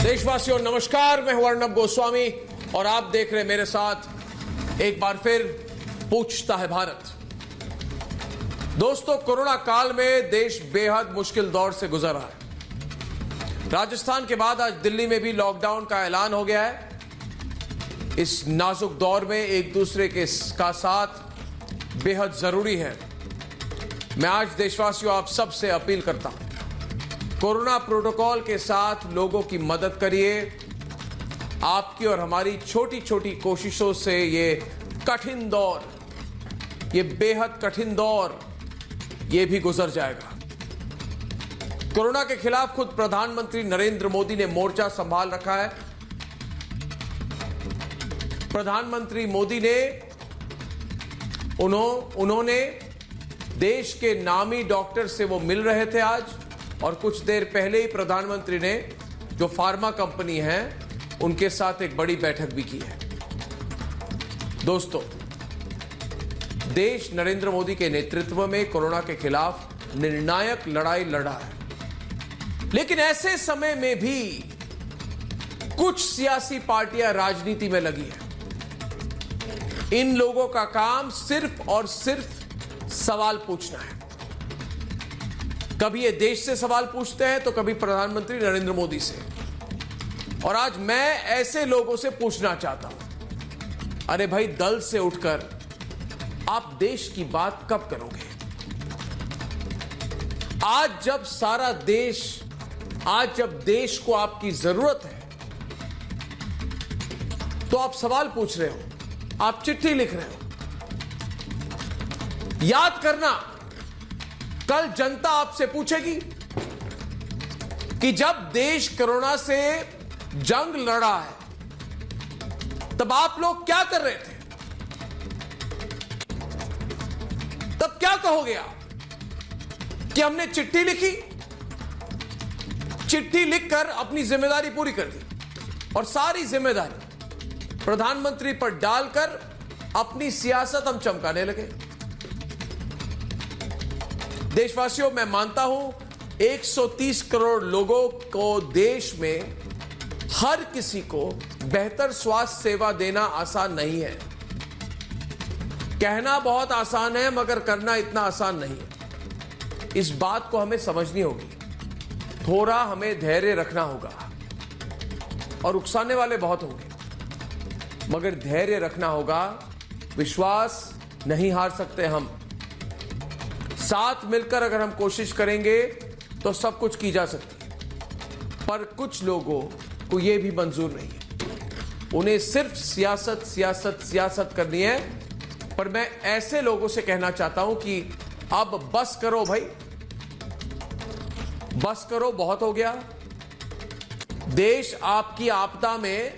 देशवासियों नमस्कार, मैं हूं अर्नब गोस्वामी और आप देख रहे हैं मेरे साथ एक बार फिर पूछता है भारत। दोस्तों, कोरोना काल में देश बेहद मुश्किल दौर से गुजर रहा है। राजस्थान के बाद आज दिल्ली में भी लॉकडाउन का ऐलान हो गया है। इस नाजुक दौर में एक दूसरे का साथ बेहद जरूरी है। मैं आज देशवासियों आप सबसे अपील करता हूं, कोरोना प्रोटोकॉल के साथ लोगों की मदद करिए। आपकी और हमारी छोटी छोटी कोशिशों से ये कठिन दौर, ये बेहद कठिन दौर, ये भी गुजर जाएगा। कोरोना के खिलाफ खुद प्रधानमंत्री नरेंद्र मोदी ने मोर्चा संभाल रखा है। प्रधानमंत्री मोदी ने उन्होंने देश के नामी डॉक्टर से वो मिल रहे थे आज, और कुछ देर पहले ही प्रधानमंत्री ने जो फार्मा कंपनी है उनके साथ एक बड़ी बैठक भी की है। दोस्तों, देश नरेंद्र मोदी के नेतृत्व में कोरोना के खिलाफ निर्णायक लड़ाई लड़ा है, लेकिन ऐसे समय में भी कुछ सियासी पार्टियां राजनीति में लगी है। इन लोगों का काम सिर्फ और सिर्फ सवाल पूछना है। कभी ये देश से सवाल पूछते हैं तो कभी प्रधानमंत्री नरेंद्र मोदी से। और आज मैं ऐसे लोगों से पूछना चाहता हूं, अरे भाई, दल से उठकर आप देश की बात कब करोगे? आज जब देश को आपकी जरूरत है तो आप सवाल पूछ रहे हो, आप चिट्ठी लिख रहे हो। याद करना, कल जनता आपसे पूछेगी कि जब देश कोरोना से जंग लड़ा है तब आप लोग क्या कर रहे थे? तब क्या कहोगे आप? कि हमने चिट्ठी लिखी, चिट्ठी लिखकर अपनी जिम्मेदारी पूरी कर दी और सारी जिम्मेदारी प्रधानमंत्री पर डालकर अपनी सियासत हम चमकाने लगे। देशवासियों, मैं मानता हूं 130 करोड़ लोगों को देश में हर किसी को बेहतर स्वास्थ्य सेवा देना आसान नहीं है। कहना बहुत आसान है मगर करना इतना आसान नहीं है। इस बात को हमें समझनी होगी। थोड़ा हमें धैर्य रखना होगा और उकसाने वाले बहुत होंगे, मगर धैर्य रखना होगा। विश्वास नहीं हार सकते हम। साथ मिलकर अगर हम कोशिश करेंगे तो सब कुछ की जा सकती है, पर कुछ लोगों को यह भी मंजूर नहीं है। उन्हें सिर्फ सियासत सियासत सियासत करनी है। पर मैं ऐसे लोगों से कहना चाहता हूं कि अब बस करो भाई, बस करो, बहुत हो गया। देश आपकी आपदा में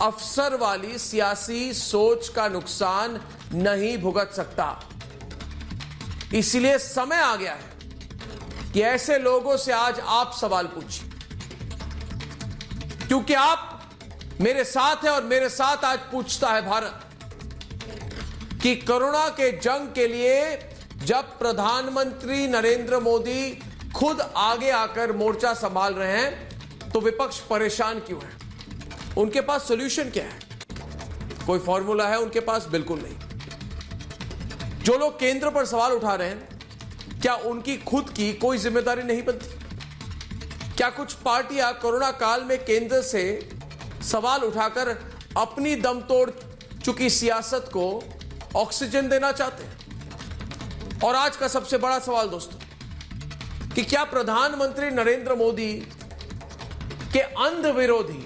अफसर वाली सियासी सोच का नुकसान नहीं भुगत सकता। इसलिए समय आ गया है कि ऐसे लोगों से आज आप सवाल पूछिए, क्योंकि आप मेरे साथ हैं और मेरे साथ आज पूछता है भारत कि कोरोना के जंग के लिए जब प्रधानमंत्री नरेंद्र मोदी खुद आगे आकर मोर्चा संभाल रहे हैं तो विपक्ष परेशान क्यों है? उनके पास सॉल्यूशन क्या है? कोई फॉर्मूला है उनके पास? बिल्कुल नहीं। जो लोग केंद्र पर सवाल उठा रहे हैं, क्या उनकी खुद की कोई जिम्मेदारी नहीं बनती? क्या कुछ पार्टियां कोरोना काल में केंद्र से सवाल उठाकर अपनी दम तोड़ चुकी सियासत को ऑक्सीजन देना चाहते हैं? और आज का सबसे बड़ा सवाल दोस्तों, कि क्या प्रधानमंत्री नरेंद्र मोदी के अंध विरोधी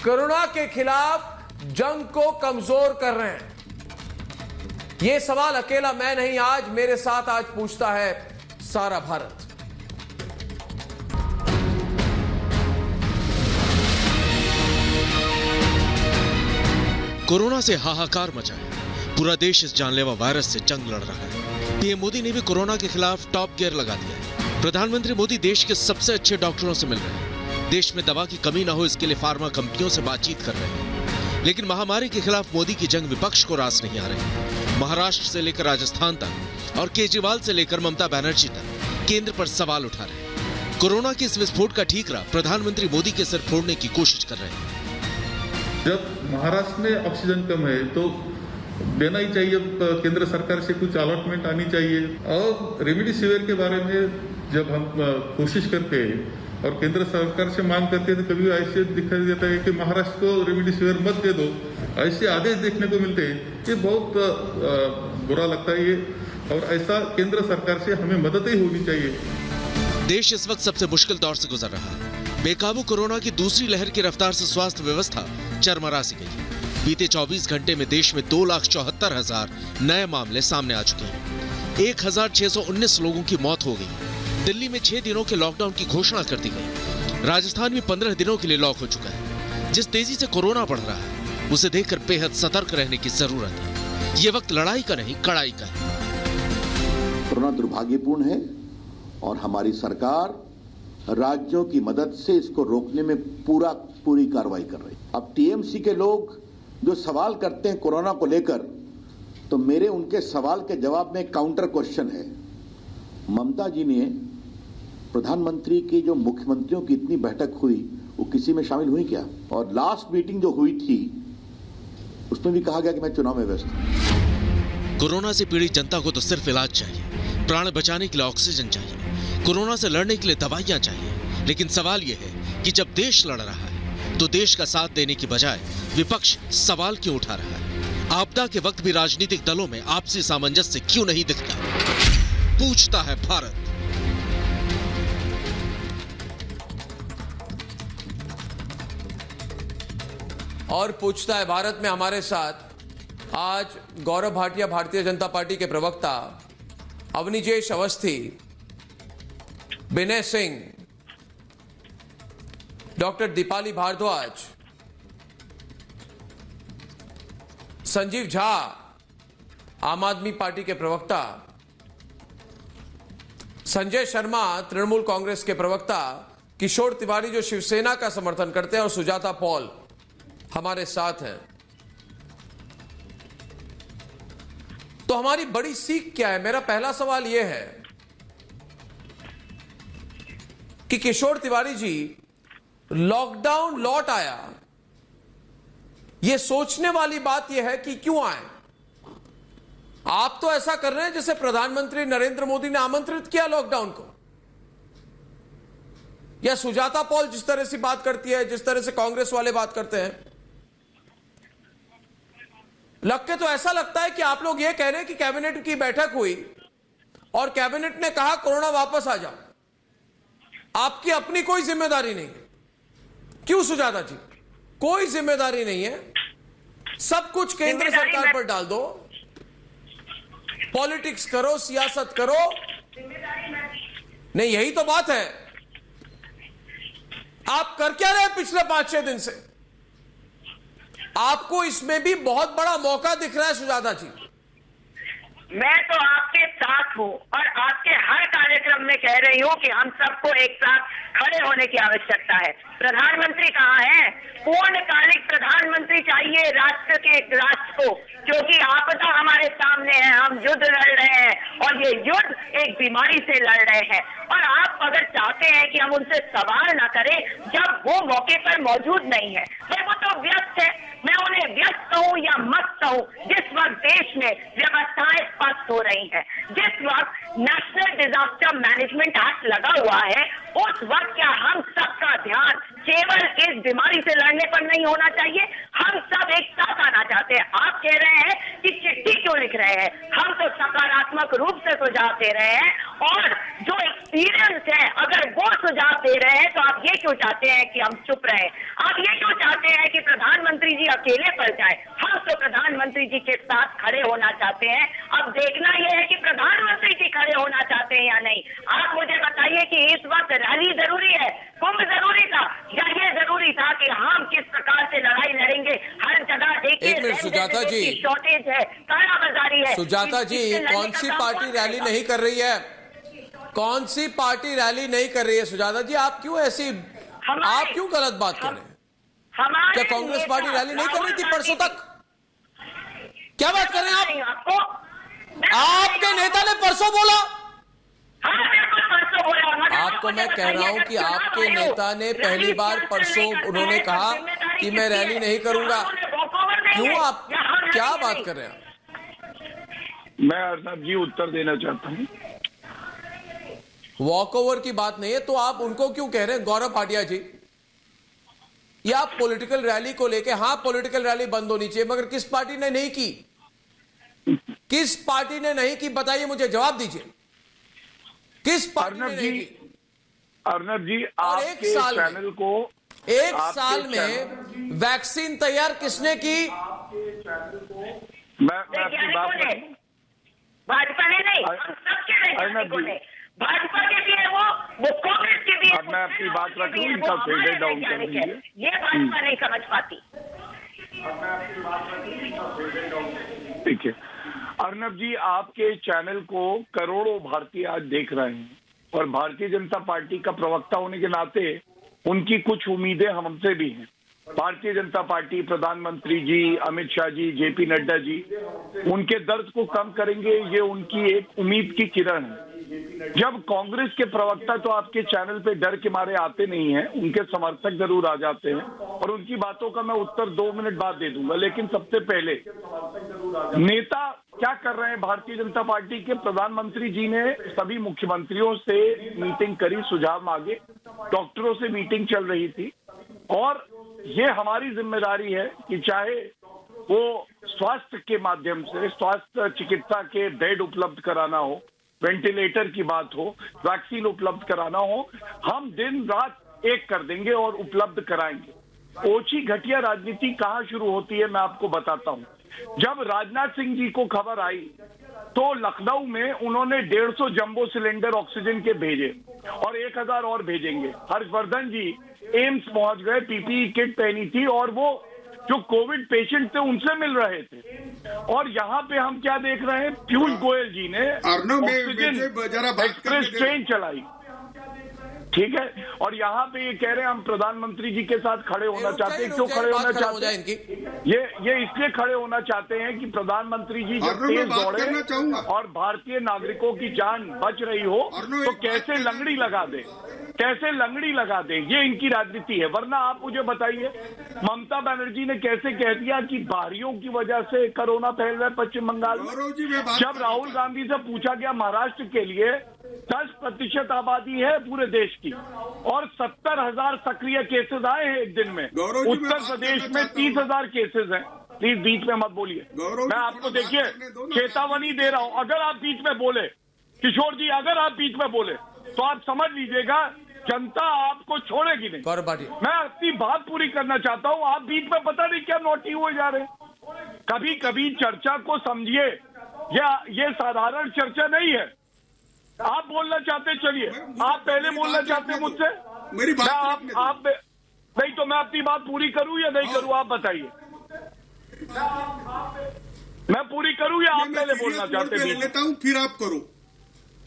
कोरोना के खिलाफ जंग को कमजोर कर रहे हैं? यह सवाल अकेला मैं नहीं, आज मेरे साथ आज पूछता है सारा भारत। कोरोना से हाहाकार मचा है। पूरा देश इस जानलेवा वायरस से जंग लड़ रहा है। पीएम मोदी ने भी कोरोना के खिलाफ टॉप गियर लगा दिया है। प्रधानमंत्री मोदी देश के सबसे अच्छे डॉक्टरों से मिल रहे हैं। देश में दवा की कमी ना हो इसके लिए फार्मा कंपनियों से बातचीत कर रहे हैं। लेकिन महामारी के खिलाफ मोदी की जंग विपक्ष को रास नहीं आ रही। महाराष्ट्र से लेकर राजस्थान तक और केजरीवाल से लेकर ममता बनर्जी तक केंद्र पर सवाल उठा रहे हैं। कोरोना के इस विस्फोट का ठीकरा प्रधानमंत्री मोदी के सिर फोड़ने की कोशिश कर रहे हैं। जब महाराष्ट्र में ऑक्सीजन कम है तो देना ही चाहिए, केंद्र सरकार से कुछ अलॉटमेंट आनी चाहिए। और रेमडेसिविर के बारे में जब हम कोशिश करते हैं और केंद्र सरकार से मांग करते हैं तो कभी ऐसे दिखाई देता है कि महाराष्ट्र को रेमडेसिविर मत दे दो, ऐसे आदेश देखने को मिलते हैं। ये बहुत बुरा लगता है ये, और ऐसा केंद्र सरकार से हमें मदद ही होनी चाहिए। देश इस वक्त सबसे मुश्किल दौर से गुजर रहा है। बेकाबू कोरोना की दूसरी लहर की रफ्तार से स्वास्थ्य व्यवस्था चरमरा सी गई है। बीते 24 घंटे में देश में 2,74,000 नए मामले सामने आ चुके हैं। 1,619 लोगों की मौत हो गई। दिल्ली में 6 दिनों के लॉकडाउन की घोषणा कर दी गई। राजस्थान में 15 दिनों के लिए लॉक हो चुका है। जिस तेजी से कोरोना बढ़ रहा है उसे देखकर बेहद सतर्क रहने की जरूरत है। ये वक्त लड़ाई का नहीं, कड़ाई का है। कोरोना दुर्भाग्यपूर्ण है और हमारी सरकार राज्यों की मदद से इसको रोकने में पूरी कार्रवाई कर रही है। अब टीएमसी के लोग जो सवाल करते हैं कोरोना को लेकर, तो मेरे उनके सवाल के जवाब में काउंटर क्वेश्चन है। ममता जी ने प्रधानमंत्री की जो मुख्यमंत्रियों की इतनी बैठक हुई वो किसी में शामिल हुई क्या? और लास्ट मीटिंग जो हुई थी उसमें भी कहा गया कि मैं चुनाव में व्यस्त हूं। कोरोना से पीड़ित जनता को तो सिर्फ इलाज चाहिए, प्राण बचाने के लिए ऑक्सीजन चाहिए, कोरोना से लड़ने के लिए दवाइयां चाहिए। लेकिन सवाल यह है कि जब देश लड़ रहा है तो देश का साथ देने की बजाय विपक्ष सवाल क्यों उठा रहा है? आपदा के वक्त भी राजनीतिक दलों में आपसी सामंजस्य क्यों नहीं दिखता? पूछता है भारत। और पूछता है भारत में हमारे साथ आज गौरव भाटिया, भारतीय जनता पार्टी के प्रवक्ता, अवनीजेश अवस्थी, विनय सिंह, डॉक्टर दीपाली भारद्वाज, संजीव झा, आम आदमी पार्टी के प्रवक्ता, संजय शर्मा, तृणमूल कांग्रेस के प्रवक्ता, किशोर तिवारी जो शिवसेना का समर्थन करते हैं, और सुजाता पॉल हमारे साथ हैं। तो हमारी बड़ी सीख क्या है? मेरा पहला सवाल यह है कि किशोर तिवारी जी, लॉकडाउन लौट आया, यह सोचने वाली बात यह है कि क्यों आए? आप तो ऐसा कर रहे हैं जैसे प्रधानमंत्री नरेंद्र मोदी ने आमंत्रित किया लॉकडाउन को, या सुजाता पॉल जिस तरह से बात करती है, जिस तरह से कांग्रेस वाले बात करते हैं, लग के तो ऐसा लगता है कि आप लोग यह कह रहे हैं कि कैबिनेट की बैठक हुई और कैबिनेट ने कहा कोरोना वापस आ जाओ, आपकी अपनी कोई जिम्मेदारी नहीं है। क्यों सुजाता जी? कोई जिम्मेदारी नहीं है, सब कुछ केंद्र सरकार पर डाल दो, पॉलिटिक्स करो, सियासत करो। नहीं, यही तो बात है। आप कर क्या रहे पिछले 5-6 दिन से? आपको इसमें भी बहुत बड़ा मौका दिख रहा है सुजाता जी। मैं तो आपके साथ हूं और आपके हर कार्यक्रम में कह रही हूं कि हम सबको एक साथ खड़े होने की आवश्यकता है। प्रधानमंत्री कहाँ है? पूर्णकालिक प्रधानमंत्री चाहिए राष्ट्र को, क्योंकि आपदा हमारे सामने है, हम युद्ध लड़ रहे हैं और ये युद्ध एक बीमारी से लड़ रहे हैं। और आप अगर चाहते हैं कि हम उनसे सवाल ना करें जब वो मौके पर मौजूद नहीं है, तो वो तो व्यस्त है। मैं उन्हें व्यस्त कहूं या मस्त कहूं, जिस वक्त देश में व्यवस्थाएं स्पष्ट हो रही हैं, जिस वक्त नेशनल डिजास्टर मैनेजमेंट एक्ट लगा हुआ है, उस वक्त क्या हम सबका ध्यान केवल इस बीमारी से लड़ने पर नहीं होना चाहिए? हम सब एक साथ आना चाहते हैं। आप कह रहे हैं कि चिट्ठी क्यों लिख रहे हैं, हम तो सकारात्मक रूप से सुझाव दे रहे हैं, और जो एक्सपीरियंस है अगर वो सुझाव दे रहे हैं तो आप ये क्यों चाहते हैं कि हम चुप रहे? आप ये क्यों चाहते हैं कि प्रधानमंत्री जी अकेले पड़ जाए? हम तो प्रधानमंत्री जी के साथ खड़े होना चाहते हैं। अब देखना यह है कि प्रधानमंत्री जी खड़े होना चाहते हैं या नहीं। आप मुझे बताइए कि इस वक्त रैली जरूरी है, कुंभ जरूरी था, या ये जरूरी था कि हम किस प्रकार से लड़ाई लड़ेंगे? हर जगह देखिए, एक मिनट सुजाता जी, शॉर्टेज है, कालाबाजारी है। सुजाता जी, कौन सी पार्टी रैली नहीं कर रही है? कौन सी पार्टी रैली नहीं कर रही है? सुजाता जी, आप क्यों ऐसी, आप क्यों गलत बात कर रहे हैं? क्या कांग्रेस पार्टी रैली नहीं कर रही थी परसों तक? क्या बात कर रहे हैं आप? आपके नेता ने परसों बोला हाँ बिल्कुल परसों बोला। मगर आपको मुझे मैं कह रहा हूं बताइए, कि अगर आपके चुनाव नेता ने आयोग पहली बार रैली परसों कैंसिल उन्होंने नहीं कहा करता है, तो कि जिम्मेदारी मैं किसकी रैली है? नहीं करूंगा। उन्होंने वॉकओवर नहीं क्यों है, आप या हम क्या लड़ेंगे बात नहीं? कर रहे हैं? मैं अर्नब जी उत्तर देना चाहता हूँ। वॉक ओवर की बात नहीं है तो आप उनको क्यों कह रहे हैं गौरव भाटिया जी? या आप पॉलिटिकल रैली को लेके, हाँ पॉलिटिकल रैली बंद होनी चाहिए, मगर किस पार्टी ने नहीं की? किस पार्टी ने नहीं की बताइए, मुझे जवाब दीजिए। किस पार्टी ने अर्नब नहीं जी, की? अर्नब जी और एक आपके साल में- चैनल को एक आपके साल चैनल- में वैक्सीन तैयार किसने की? मैं आपकी बात वैज्ञानिकों ने, करूं? भाजपा ने नहीं, अर- हम सबके अर्नब वैज्ञानिकों जी। ने। भाजपा के भी है वो कांग्रेस के भी है, अब मैं आपकी बात राहुल के भी रखूं, है, इनका वो हमारे फेडर डाउन कर वैज्ञानिक है। दीजिए। ये भाजपा नहीं समझ पाती। ठीक है अर्नब जी, आपके चैनल को करोड़ों भारतीय आज देख रहे हैं और भारतीय जनता पार्टी का प्रवक्ता होने के नाते उनकी कुछ उम्मीदें हमसे भी हैं। भारतीय जनता पार्टी, प्रधानमंत्री जी, अमित शाह जी, जेपी नड्डा जी उनके दर्द को कम करेंगे, ये उनकी एक उम्मीद की किरण है। जब कांग्रेस के प्रवक्ता तो आपके चैनल पे डर के मारे आते नहीं हैं, उनके समर्थक जरूर आ जाते हैं और उनकी बातों का मैं उत्तर 2 मिनट बाद दे दूंगा। लेकिन सबसे पहले नेता क्या कर रहे हैं भारतीय जनता पार्टी के? प्रधानमंत्री जी ने सभी मुख्यमंत्रियों से मीटिंग करी, सुझाव मांगे, डॉक्टरों से मीटिंग चल रही थी और ये हमारी जिम्मेदारी है कि चाहे वो स्वास्थ्य के माध्यम से स्वास्थ्य चिकित्सा के बेड उपलब्ध कराना हो, वेंटिलेटर की बात हो, वैक्सीन उपलब्ध कराना हो, हम दिन रात एक कर देंगे और उपलब्ध कराएंगे। ओछी घटिया राजनीति कहाँ शुरू होती है मैं आपको बताता हूँ। जब राजनाथ सिंह जी को खबर आई तो लखनऊ में उन्होंने 150 जंबो सिलेंडर ऑक्सीजन के भेजे और 1000 और भेजेंगे। हर्षवर्धन जी एम्स पहुंच गए, पीपीई किट पहनी थी और वो जो कोविड पेशेंट थे उनसे मिल रहे थे। और यहाँ पे हम क्या देख रहे हैं? पीयूष गोयल जी ने ऑक्सीजन एक्सप्रेस ट्रेन चलाई, ठीक है, और यहाँ पे ये कह रहे हैं हम प्रधानमंत्री जी के साथ खड़े होना चाहते हैं। क्यों खड़े होना चाहते हैं? ये इसलिए खड़े होना चाहते हैं कि प्रधानमंत्री जी जब तेज दौड़े और भारतीय नागरिकों की जान बच रही हो तो कैसे लंगड़ी लगा दे, कैसे लंगड़ी लगा दे, ये इनकी राजनीति है। वरना आप मुझे बताइए, ममता बनर्जी ने कैसे कह दिया कि बाहरियों की वजह से कोरोना फैल रहा है पश्चिम बंगाल में। जब राहुल गांधी से पूछा गया महाराष्ट्र के लिए 10% आबादी है पूरे देश की और 70,000 सक्रिय केसेस आए हैं एक दिन में। उत्तर प्रदेश में 30,000 केसेस हैं। प्लीज बीच में मत बोलिए, मैं आपको देखिए चेतावनी दे रहा हूं। अगर आप बीच में बोले, किशोर जी अगर आप बीच में बोले तो आप समझ लीजिएगा जनता आपको छोड़ेगी नहीं। गौरव भाटिया, मैं अपनी बात पूरी करना चाहता हूं, आप बीच में पता नहीं क्या नोटी हुए जा रहे हैं। कभी कभी चर्चा को समझिए, ये साधारण चर्चा नहीं है। आप बोलना चाहते चलिए, आप पहले बोलना चाहते मुझसे, मेरी बात आप नहीं तो मैं अपनी बात पूरी करूं या नहीं करूं, आप बताइए। मैं पूरी करूं या आप पहले बोलना चाहते हैं? लेता हूं फिर आप करो।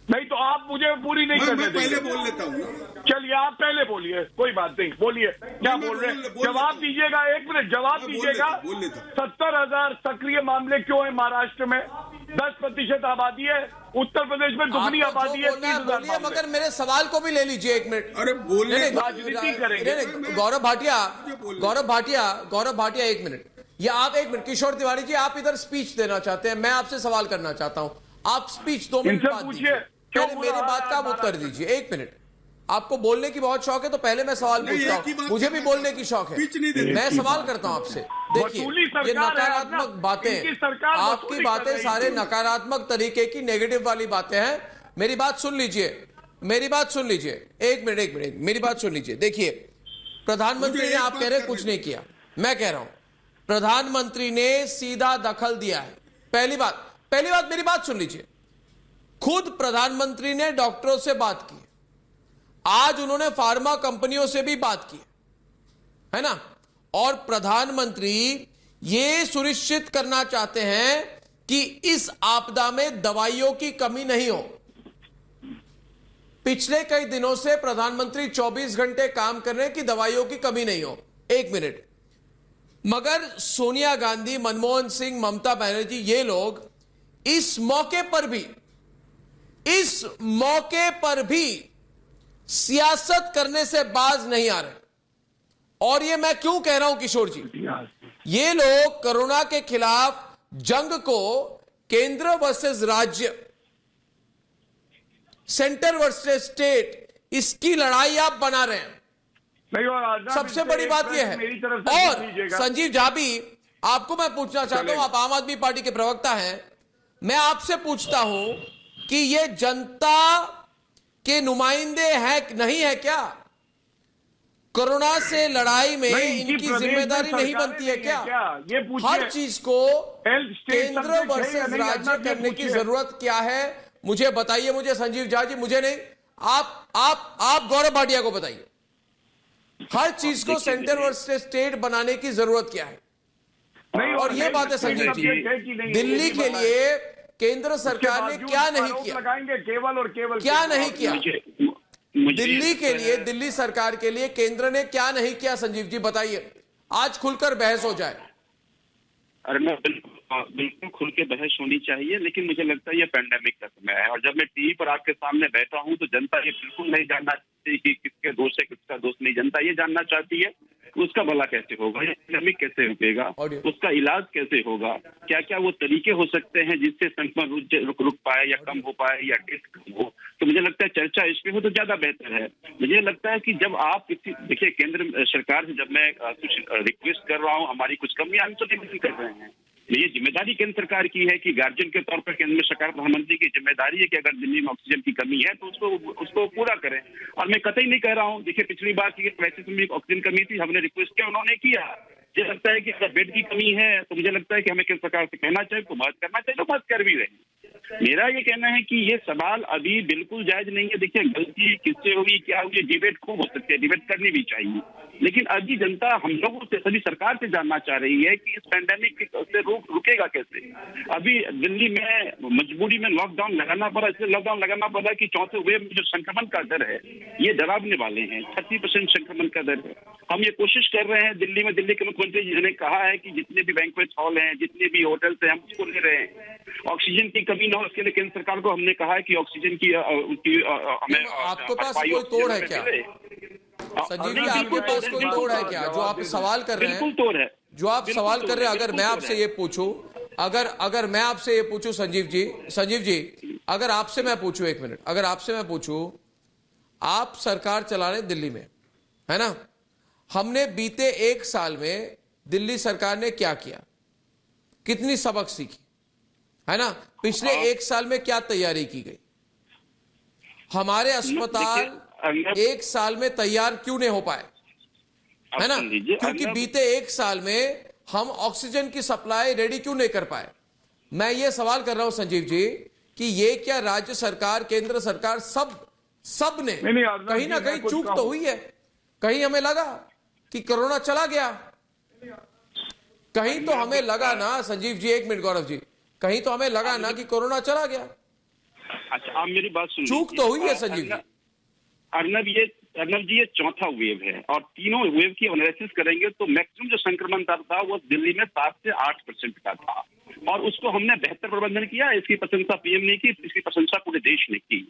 नहीं तो आप मुझे पूरी नहीं करने मैं पहले देंगे। बोल लेता हूँ। चलिए आप पहले बोलिए, कोई बात नहीं, बोलिए क्या मैं बोल रहे हैं। बोल जवाब लेता दीजिएगा, 1 मिनट जवाब मैं दीजिएगा। बोल लेता हूं। 70,000 सक्रिय मामले क्यों है महाराष्ट्र में? 10% आबादी है। उत्तर प्रदेश में दुगनी आपको आबादी जो है, बोलना है 30,000 बोलिए, मामले। मगर मेरे सवाल को भी ले लीजिए 1 मिनट। अरे बोलने नहीं, राजनीति करेंगे। नहीं, गौरव भाटिया, गौरव भाटिया 1 मिनट, या आप 1 मिनट। किशोर तिवारी जी आप इधर स्पीच देना चाहते हैं, मैं आपसे सवाल करना चाहता हूं। आप स्पीच 2 मिनट इनसे बाद पूछिए, दीजिए। क्यों पहले बुरा मेरी बात का आप हाल है उत्तर दीजिए 1 मिनट। आपको बोलने की बहुत शौक है तो पहले मैं सवाल नहीं, पूछता एक ही हूं, बात मुझे भी करना बोलने की चाहता शौक हूं। स्पीच नहीं है। देनी। मैं सवाल करता हूं आपसे। देखिए वसूली ये सरकार है, नकारात्मक इनकी बातें, सरकार आपकी वसूली बातें कर रही सारे है। नकारात्मक तरीके की नेगेटिव वाली बातें हैं। मेरी बात सुन लीजिए, मेरी बात सुन लीजिए। 1 मिनट, मेरी बात सुन लीजिए। देखिए प्रधानमंत्री मुझे ने, एक आप बात कह रहे करने कुछ नहीं किया, मैं कह रहा हूं प्रधानमंत्री ने सीधा दखल दिया है। पहली बात मेरी बात सुन लीजिए। खुद प्रधानमंत्री ने डॉक्टरों से बात की, आज उन्होंने फार्मा कंपनियों से भी बात की है ना, और प्रधानमंत्री ये सुनिश्चित करना चाहते हैं कि इस आपदा में दवाइयों की कमी नहीं हो। पिछले कई दिनों से प्रधानमंत्री 24 घंटे काम कर रहे हैं कि दवाइयों की कमी नहीं हो। 1 मिनट, मगर सोनिया गांधी, मनमोहन सिंह, ममता बनर्जी, ये लोग इस मौके पर भी इस मौके पर भी सियासत करने से बाज नहीं आ रहे। और ये मैं क्यों कह रहा हूं किशोर जी, ये लोग कोरोना के खिलाफ जंग को केंद्र वर्सेस राज्य, सेंटर वर्सेस स्टेट, इसकी लड़ाई आप बना रहे हैं। नहीं, और सबसे बड़ी बात यह है। और संजीव झा भी, आपको मैं पूछना चाहता हूं, आप आम आदमी पार्टी के प्रवक्ता हैं, मैं आपसे पूछता हूं कि ये जनता के नुमाइंदे हैं नहीं है क्या? कोरोना से लड़ाई में इनकी जिम्मेदारी नहीं बनती है क्या? ये हर चीज को केंद्र वर्सेस राज्य करने की जरूरत क्या है? मुझे बताइए, मुझे संजीव झा जी, मुझे नहीं, आप गौरव भाटिया को बताइए, हर चीज को सेंटर वर्सेस स्टेट बनाने की जरूरत क्या है? नहीं, और ये बात है संजीव जी, दिल्ली के लिए केंद्र सरकार ने क्या नहीं किया, लगाएंगे केवल और केवल, क्या नहीं किया दिल्ली के लिए, दिल्ली सरकार के लिए केंद्र ने क्या नहीं किया? संजीव जी बताइए, आज खुलकर बहस हो जाए। अरे मैं बिल्कुल खुल के बहस होनी चाहिए, लेकिन मुझे लगता है ये पैंडेमिक का समय है, और जब मैं टीवी पर आपके सामने बैठा हूं तो जनता ये बिल्कुल नहीं जानना चाहती कि किसके दोष है किसका दोष नहीं। जनता ये जानना चाहती है कि उसका भला कैसे होगा, ये पैंडेमिक कैसे रुकेगा, उसका इलाज कैसे होगा, क्या क्या वो तरीके हो सकते हैं जिससे संक्रमण रुक पाए या कम हो पाए या टेस्ट कम हो। तो मुझे लगता है चर्चा इस पे हो तो ज्यादा बेहतर है। मुझे लगता है कि जब आप किसी, देखिए केंद्र सरकार से जब मैं कुछ रिक्वेस्ट कर रहा हूँ, हमारी कुछ कमियां हम तो नहीं कर रहे हैं, ये जिम्मेदारी केंद्र सरकार की है कि गार्जियन के तौर पर केंद्र सरकार, प्रधानमंत्री की जिम्मेदारी है कि अगर दिल्ली में ऑक्सीजन की कमी है तो उसको पूरा करें। और मैं कतई नहीं कह रहा हूं, देखिए पिछली बार की वैसे समय ऑक्सीजन कमी थी, हमने रिक्वेस्ट किया, उन्होंने किया। मुझे लगता है कि अगर बेड की कमी है तो मुझे लगता है कि हमें केंद्र सरकार से कहना चाहिए, तो मदद करना चाहिए, तो मदद कर भी रहे। मेरा ये कहना है कि ये सवाल अभी बिल्कुल जायज नहीं है। देखिए गलती किससे हुई, क्या हुई, डिबेट खूब हो सकती है, डिबेट करनी भी चाहिए, लेकिन अभी जनता हम लोगों से, सभी सरकार से जानना चाह रही है कि इस पैंडेमिक से रुकेगा कैसे। अभी दिल्ली में मजबूरी में लॉकडाउन लगाना पड़ा, इसलिए लॉकडाउन लगाना पड़ा कि चौथे वेव में जो संक्रमण का दर है ये डरावने वाले हैं, 30% संक्रमण का दर है। हम ये कोशिश कर रहे हैं दिल्ली में, दिल्ली के मुख्यमंत्री जी ने कहा है कि जितने भी बैंक्वेट हॉल हैं, जितने भी होटल्स हैं, हम उसको ले रहे हैं। ऑक्सीजन की कमी न हो इसके लिए केंद्र सरकार को हमने कहा है कि ऑक्सीजन की हमें, आपके पास कोई तोड़ है क्या संजीव जी? आपके पास कोई तोड़ है क्या जो आप सवाल कर रहे हैं? बिल्कुल तोड़ है, जो आप सवाल कर रहे हैं। अगर मैं आपसे ये पूछूं, अगर मैं आपसे ये पूछूं संजीव जी, अगर आपसे मैं पूछूं, एक मिनट, अगर आपसे मैं पूछूं, आप सरकार चला रहे दिल्ली में, है ना? हमने बीते 1 साल में दिल्ली सरकार ने क्या किया, कितनी सबक सीखी, है ना? पिछले 1 साल में क्या तैयारी की गई? हमारे अस्पताल 1 साल में तैयार क्यों नहीं हो पाए, है ना? क्योंकि बीते 1 साल में हम ऑक्सीजन की सप्लाई रेडी क्यों नहीं कर पाए? मैं ये सवाल कर रहा हूं संजीव जी कि ये क्या राज्य सरकार, केंद्र सरकार, सब ने कहीं ना कहीं चूक तो हुई है? कहीं हमें लगा कि कोरोना चला गया, कहीं तो हमें लगा ना संजीव जी, एक मिनट गौरव जी, कहीं तो हमें लगा ना कि कोरोना चला गया। अच्छा, आप मेरी बात सुनिए, चूक तो हुई है संजीव जी। अर्नब जी ये चौथा वेव है, और तीनों वेव की एनालिसिस करेंगे तो मैक्सिमम जो संक्रमण दर था वो दिल्ली में 7 से 8% का था, और उसको हमने बेहतर प्रबंधन किया। इसकी प्रशंसा पीएम ने की, इसकी प्रशंसा पूरे देश ने की,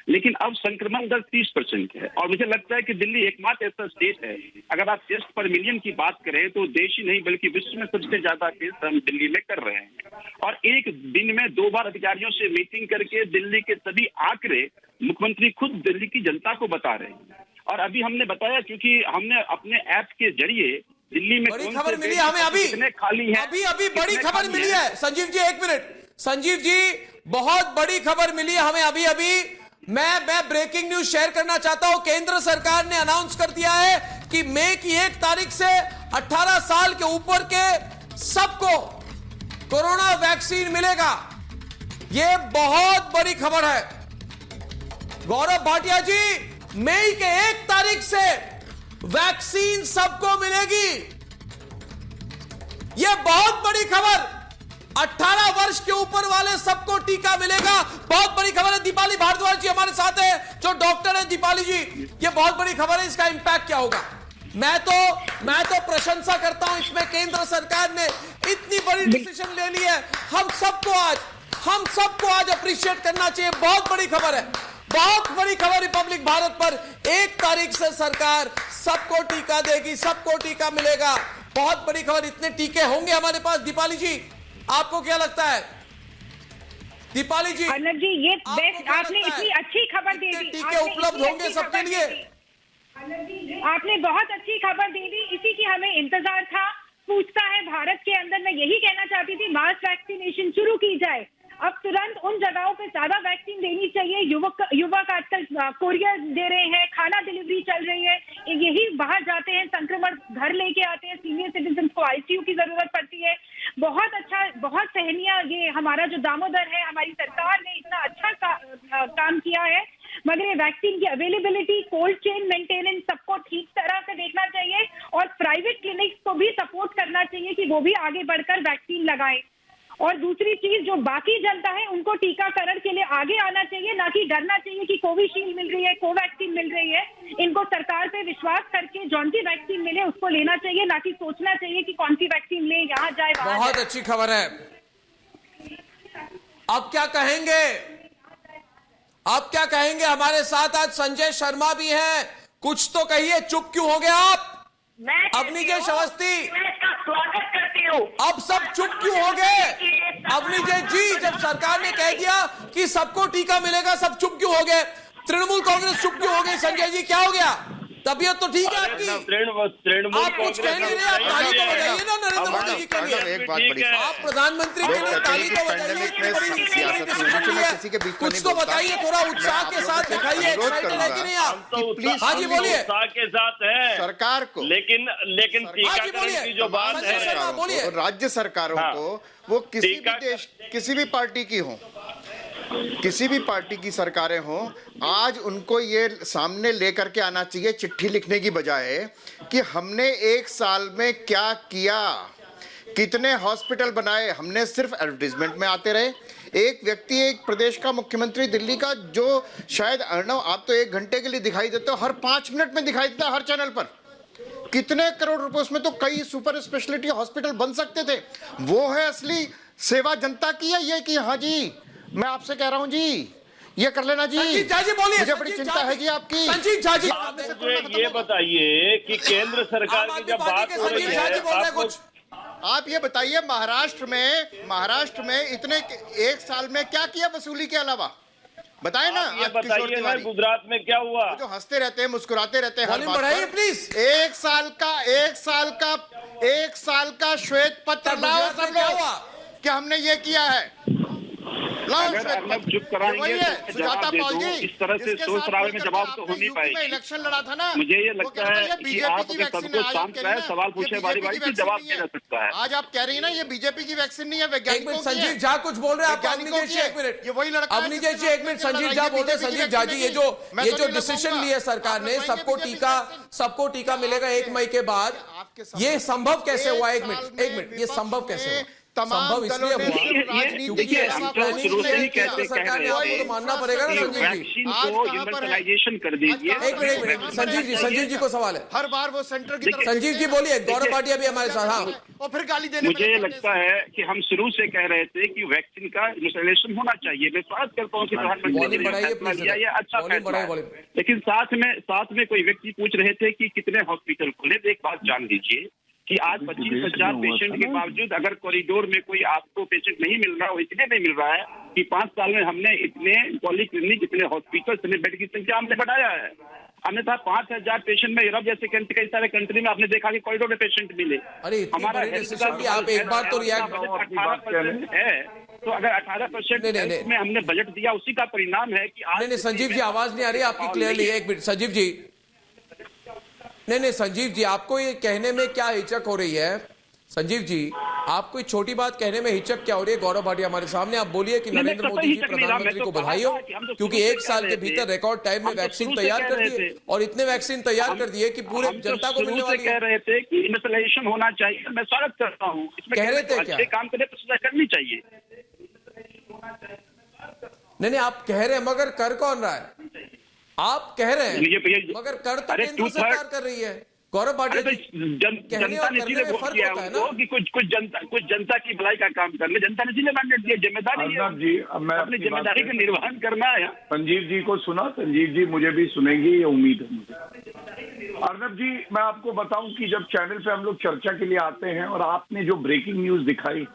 लेकिन अब संक्रमण दर 30% है। और मुझे लगता है कि दिल्ली एकमात्र ऐसा स्टेट है, अगर आप टेस्ट पर मिलियन की बात करें तो देश ही नहीं बल्कि विश्व में सबसे ज्यादा टेस्ट हम दिल्ली में कर रहे हैं। और एक दिन में 2 बार अधिकारियों से मीटिंग करके दिल्ली के सभी आंकड़े मुख्यमंत्री खुद दिल्ली की जनता को बता रहे हैं। और अभी हमने बताया, क्योंकि हमने अपने ऐप के जरिए दिल्ली में बड़ी खबर मिली है हमें, अभी खाली है, अभी बड़ी खबर मिली है संजीव जी, एक मिनट संजीव जी, बहुत बड़ी खबर मिली है हमें अभी। मैं ब्रेकिंग न्यूज शेयर करना चाहता हूं। केंद्र सरकार ने अनाउंस कर दिया है कि मई की 1 तारीख से 18 साल के ऊपर के सबको कोरोना वैक्सीन मिलेगा। यह बहुत बड़ी खबर है गौरव भाटिया जी। मई के 1 तारीख से वैक्सीन सबको मिलेगी, यह बहुत बड़ी खबर। 18 वर्ष के ऊपर वाले सबको टीका मिलेगा, बहुत बड़ी खबर है। दीपाली भारद्वाज जी हमारे साथ है, जो डॉक्टर है। दीपाली जी, यह बहुत बड़ी खबर है, इसका इंपैक्ट क्या होगा? मैं तो प्रशंसा करता हूं इसमें, केंद्र सरकार ने इतनी बड़ी डिसीजन ले ली है। हम हम सबको आज अप्रिशिएट करना चाहिए। बहुत बड़ी खबर है, बहुत बड़ी खबर रिपब्लिक भारत पर। 1 तारीख से सरकार सबको टीका देगी, सबको टीका मिलेगा। बहुत बड़ी खबर। इतने टीके होंगे हमारे पास। दीपाली जी, आपको क्या लगता है? दीपाली जी, अर्नब जी, ये बेस्ट, आपने इतनी अच्छी खबर दे दी। टीके उपलब्ध होंगे सबके लिए? आपने बहुत अच्छी खबर दे दी, इसी की हमें इंतजार था। पूछता है भारत के अंदर, मैं यही कहना चाहती थी, मास वैक्सीनेशन शुरू की जाए। अब तुरंत उन जगहों पे ज्यादा वैक्सीन देनी चाहिए। युवक आजकल कोरियर दे रहे हैं, खाना डिलीवरी चल रही है, यही बाहर जाते हैं, संक्रमण घर लेके आते हैं। सीनियर सिटीजन को आईसीयू की जरूरत पड़ती है। बहुत अच्छा, बहुत सराहनीय ये हमारा जो दामोदर है, हमारी सरकार ने इतना अच्छा काम किया है। मगर ये वैक्सीन की अवेलेबिलिटी, कोल्ड चेन मेंटेनेंस, सबको ठीक तरह से देखना चाहिए और प्राइवेट क्लिनिक्स को भी सपोर्ट करना चाहिए कि वो भी आगे बढ़कर वैक्सीन लगाएं। और दूसरी चीज, जो बाकी जनता है उनको टीकाकरण के लिए आगे आना चाहिए, ना कि डरना चाहिए कि कोविशील्ड मिल रही है, कोवैक्सीन मिल रही है। इनको सरकार पे विश्वास करके जौन सी वैक्सीन मिले उसको लेना चाहिए, ना कि सोचना चाहिए कि कौन सी वैक्सीन ले, यहाँ जाए वहां बहुत अच्छी खबर है। अब क्या कहेंगे? आप क्या कहेंगे? हमारे साथ आज संजय शर्मा भी हैं। कुछ तो कहिए, चुप क्यों हो गए आप? अवनी जय अवस्थी, मैं इसका स्वागत करती हूँ। अब सब चुप क्यों हो गए? अवनी जय जी, जब सरकार ने कह दिया कि सबको टीका मिलेगा, सब चुप क्यों हो गए? तृणमूल कांग्रेस चुप क्यों हो गई? संजय जी, क्या हो गया? तबीयत तो ठीक है आपकी? आप कुछ कह नहीं रहे, आप ताली तो बजाइए ना नरेंद्र मोदी जी के लिए। एक बात बड़ी, आप प्रधानमंत्री के लिए ताली तो बजाइए। कुछ तो बताइए, थोड़ा उत्साह के साथ दिखाइए। एक्साइटेड है कि नहीं आप? प्लीज हाँ जी बोलिए। उत्साह के साथ है सरकार को, लेकिन हाँ जी बोलिए, की जो बात संजय शर्मा है, बोलिए। और राज्य सरकारों हाँ। को, वो किसी भी टीका- देश, किसी भी पार्टी की हो, किसी भी पार्टी की सरकारें हों, आज उनको ये सामने लेकर के आना चाहिए, चिट्ठी लिखने की बजाय, कि हमने 1 साल में क्या किया, कितने हॉस्पिटल बनाए। हमने सिर्फ एडवर्टीजमेंट में आते रहे। एक व्यक्ति, एक प्रदेश का मुख्यमंत्री दिल्ली का, जो शायद अर्णव आप तो 1 घंटे के लिए दिखाई देते हो, हर 5 मिनट में दिखाई देता हर चैनल पर। कितने करोड़ रुपए, उसमें तो कई सुपर स्पेशलिटी हॉस्पिटल बन सकते थे। वो है असली सेवा जनता की है ये, कि हाँ जी मैं आपसे कह रहा हूं जी, ये कर लेना जी। संजीव झा जी बोलिए। मुझे बड़ी चिंता है जी आपकी। संजीव झा जी, मुझे ये बताइए कि केंद्र सरकार की जब बात हो रही संजीव झा जी बोल रहे हैं है, कुछ। आप ये बताइए, महाराष्ट्र में इतने 1 साल में क्या किया वसूली के अलावा? बताए ना। ये किशोर बताइए ना, तिवारी, गुजरात में क्या हुआ? जो हंसते रहते हैं, मुस्कुराते रहते हैं हर वॉल्यूम बात बढ़ाइए पर। प्लीज। 1 साल का श्वेत पत्र लाओ गुजरात में सब क्या लोग, हुआ? कि हमने ये किया है। लाओ अगर श्वेत अर्नब पत्र। चुप कराएंगे वही है, तो सुजाता जवाब दे पॉल दूं। जी, इस तरह से जिसके सोच साथ रहा है, मिलकर जवाब के तो आपने हो नहीं यूपी में पाएगी। इलेक्शन लड़ा था ना। मुझे ये वो लगता कहते है हैं कि बीजेपी आप की अगर वैक्सीन सबको है। आज शांत आप कह रही कराएं, हैं सवाल ये पूछे बारी बीजेपी बारी की से जवाब वैक्सीन दिया जा सकता है। आज आप कह रही हैं ना, ये बीजेपी की वैक्सीन नहीं है, एक वैज्ञानिकों मिनट, की है। संजीव झा कुछ बोल रहे हैं आप। वैज्ञानिकों अवनी की जी है। एक मिनट, ये वही लड़का है अवनी जी जिसने एक मिनट, लड़ाई संजीव है झा बोल रहे हैं। बीजेपी की संजीव झा जी, ये जो मैं तो नहीं डिसीजन लगाऊंगा। लिया सरकार ने, आप सबको लगाएंगे टीका, बीजेपी सबको टीका मिलेगा 1 मई के बाद, ये संभव कैसे हुआ? एक मिनट, ये संभव कैसे हुआ? संभव इसलिए हुआ क्योंकि देखिए, ऐसी हम तो प्लानिंग शुरू से ही केंद्र सरकार ने आपको तो मानना पड़ेगा ना संजीव जी। वैक्सीन को यूनिवर्सलाइजेशन कर दीजिए। एक मिनट, संजीव जी को सवाल है। हर बार वो सेंटर की तरफ। संजीव जी बोलिए। गौरव भाटिया भी हमारे साथ। हाँ, और फिर गाली देने मुझे ये लगता है कि हम शुरू से कह रहे थे कि वैक्सीन का यूनिवर्सलाइजेशन होना चाहिए। मैं स्वागत करता हूँ कि प्रधानमंत्री वॉल्यूम ने बढ़ाइए फैसला प्लीज। लिया, ये अच्छा वॉल्यूम फैसला बढ़ाइए, है। वॉल्यूम। लेकिन साथ में कोई व्यक्ति पूछ रहे थे कि कितने हॉस्पिटल खुले। तो एक बात जान लीजिए कि आज 25,000 पेशेंट के बावजूद अगर कॉरिडोर में कोई आपको पेशेंट नहीं मिल रहा, वो इसलिए नहीं मिल रहा है कि 5 साल में हमने इतने पॉलीक्लिनिक, इतने हॉस्पिटल, इतने बेड की संख्या हमने बढ़ाया है। हमने था 5,000 पेशेंट में, यूरोप जैसे कई सारे कंट्री में आपने देखा कि कॉरिडोर में पेशेंट मिले। अरे इतनी बड़ी डिसीजन की आप एक बार तो रिएक्ट 18% है, तो अगर 18% में हमने बजट दिया, उसी का परिणाम है कि आज। नहीं, संजीव जी आवाज नहीं आ रही आपकी क्लियरली। एक मिनट संजीव जी, नहीं संजीव जी, आपको ये कहने में क्या हिचक हो रही है? संजीव जी, आपको छोटी बात कहने में हिचक क्या हो रही है? गौरव भाटिया हमारे सामने, आप बोलिए कि नरेंद्र मोदी जी प्रधानमंत्री को बधाई हो, क्योंकि 1 साल के भीतर रिकॉर्ड टाइम में वैक्सीन तैयार कर दिए, और इतने वैक्सीन तैयार कर दिए कि पूरे जनता को मिलने वाली है। कह रहे थे कि यूनिवर्सलाइजेशन होना चाहिए। मैं स्वागत करता हूँ। इसमें कह रहे थे क्या? अच्छे काम करने पर सजा करनी चाहिए। नहीं, आप कह रहे हैं, मगर कर कौन रहा है? आप कह रहे हैं मगर कर तो केंद्र सरकार कर रही है। गौरव भाटिया अरे जी, तो जनता और ने करने इसीलिए में वोट फर्क किया होता है उनको ना। कि कुछ जनता की भलाई का काम कर ले। जनता ने इसीलिए मैंडेट दिया, जिम्मेदारी है अर्नब जी, अब मैं अपनी अपनी जिम्मेदारी बात का निर्वहन करना है। संजीव जी को सुना, संजीव जी मुझे भी सुनेंगे, ये उम्मीद है मुझे। अर्नब जी, मैं आपको बताऊं कि जब चैनल पे हम लोग चर्चा के लिए आते हैं और आपने जो ब्रेकिंग न्यूज दिखाई,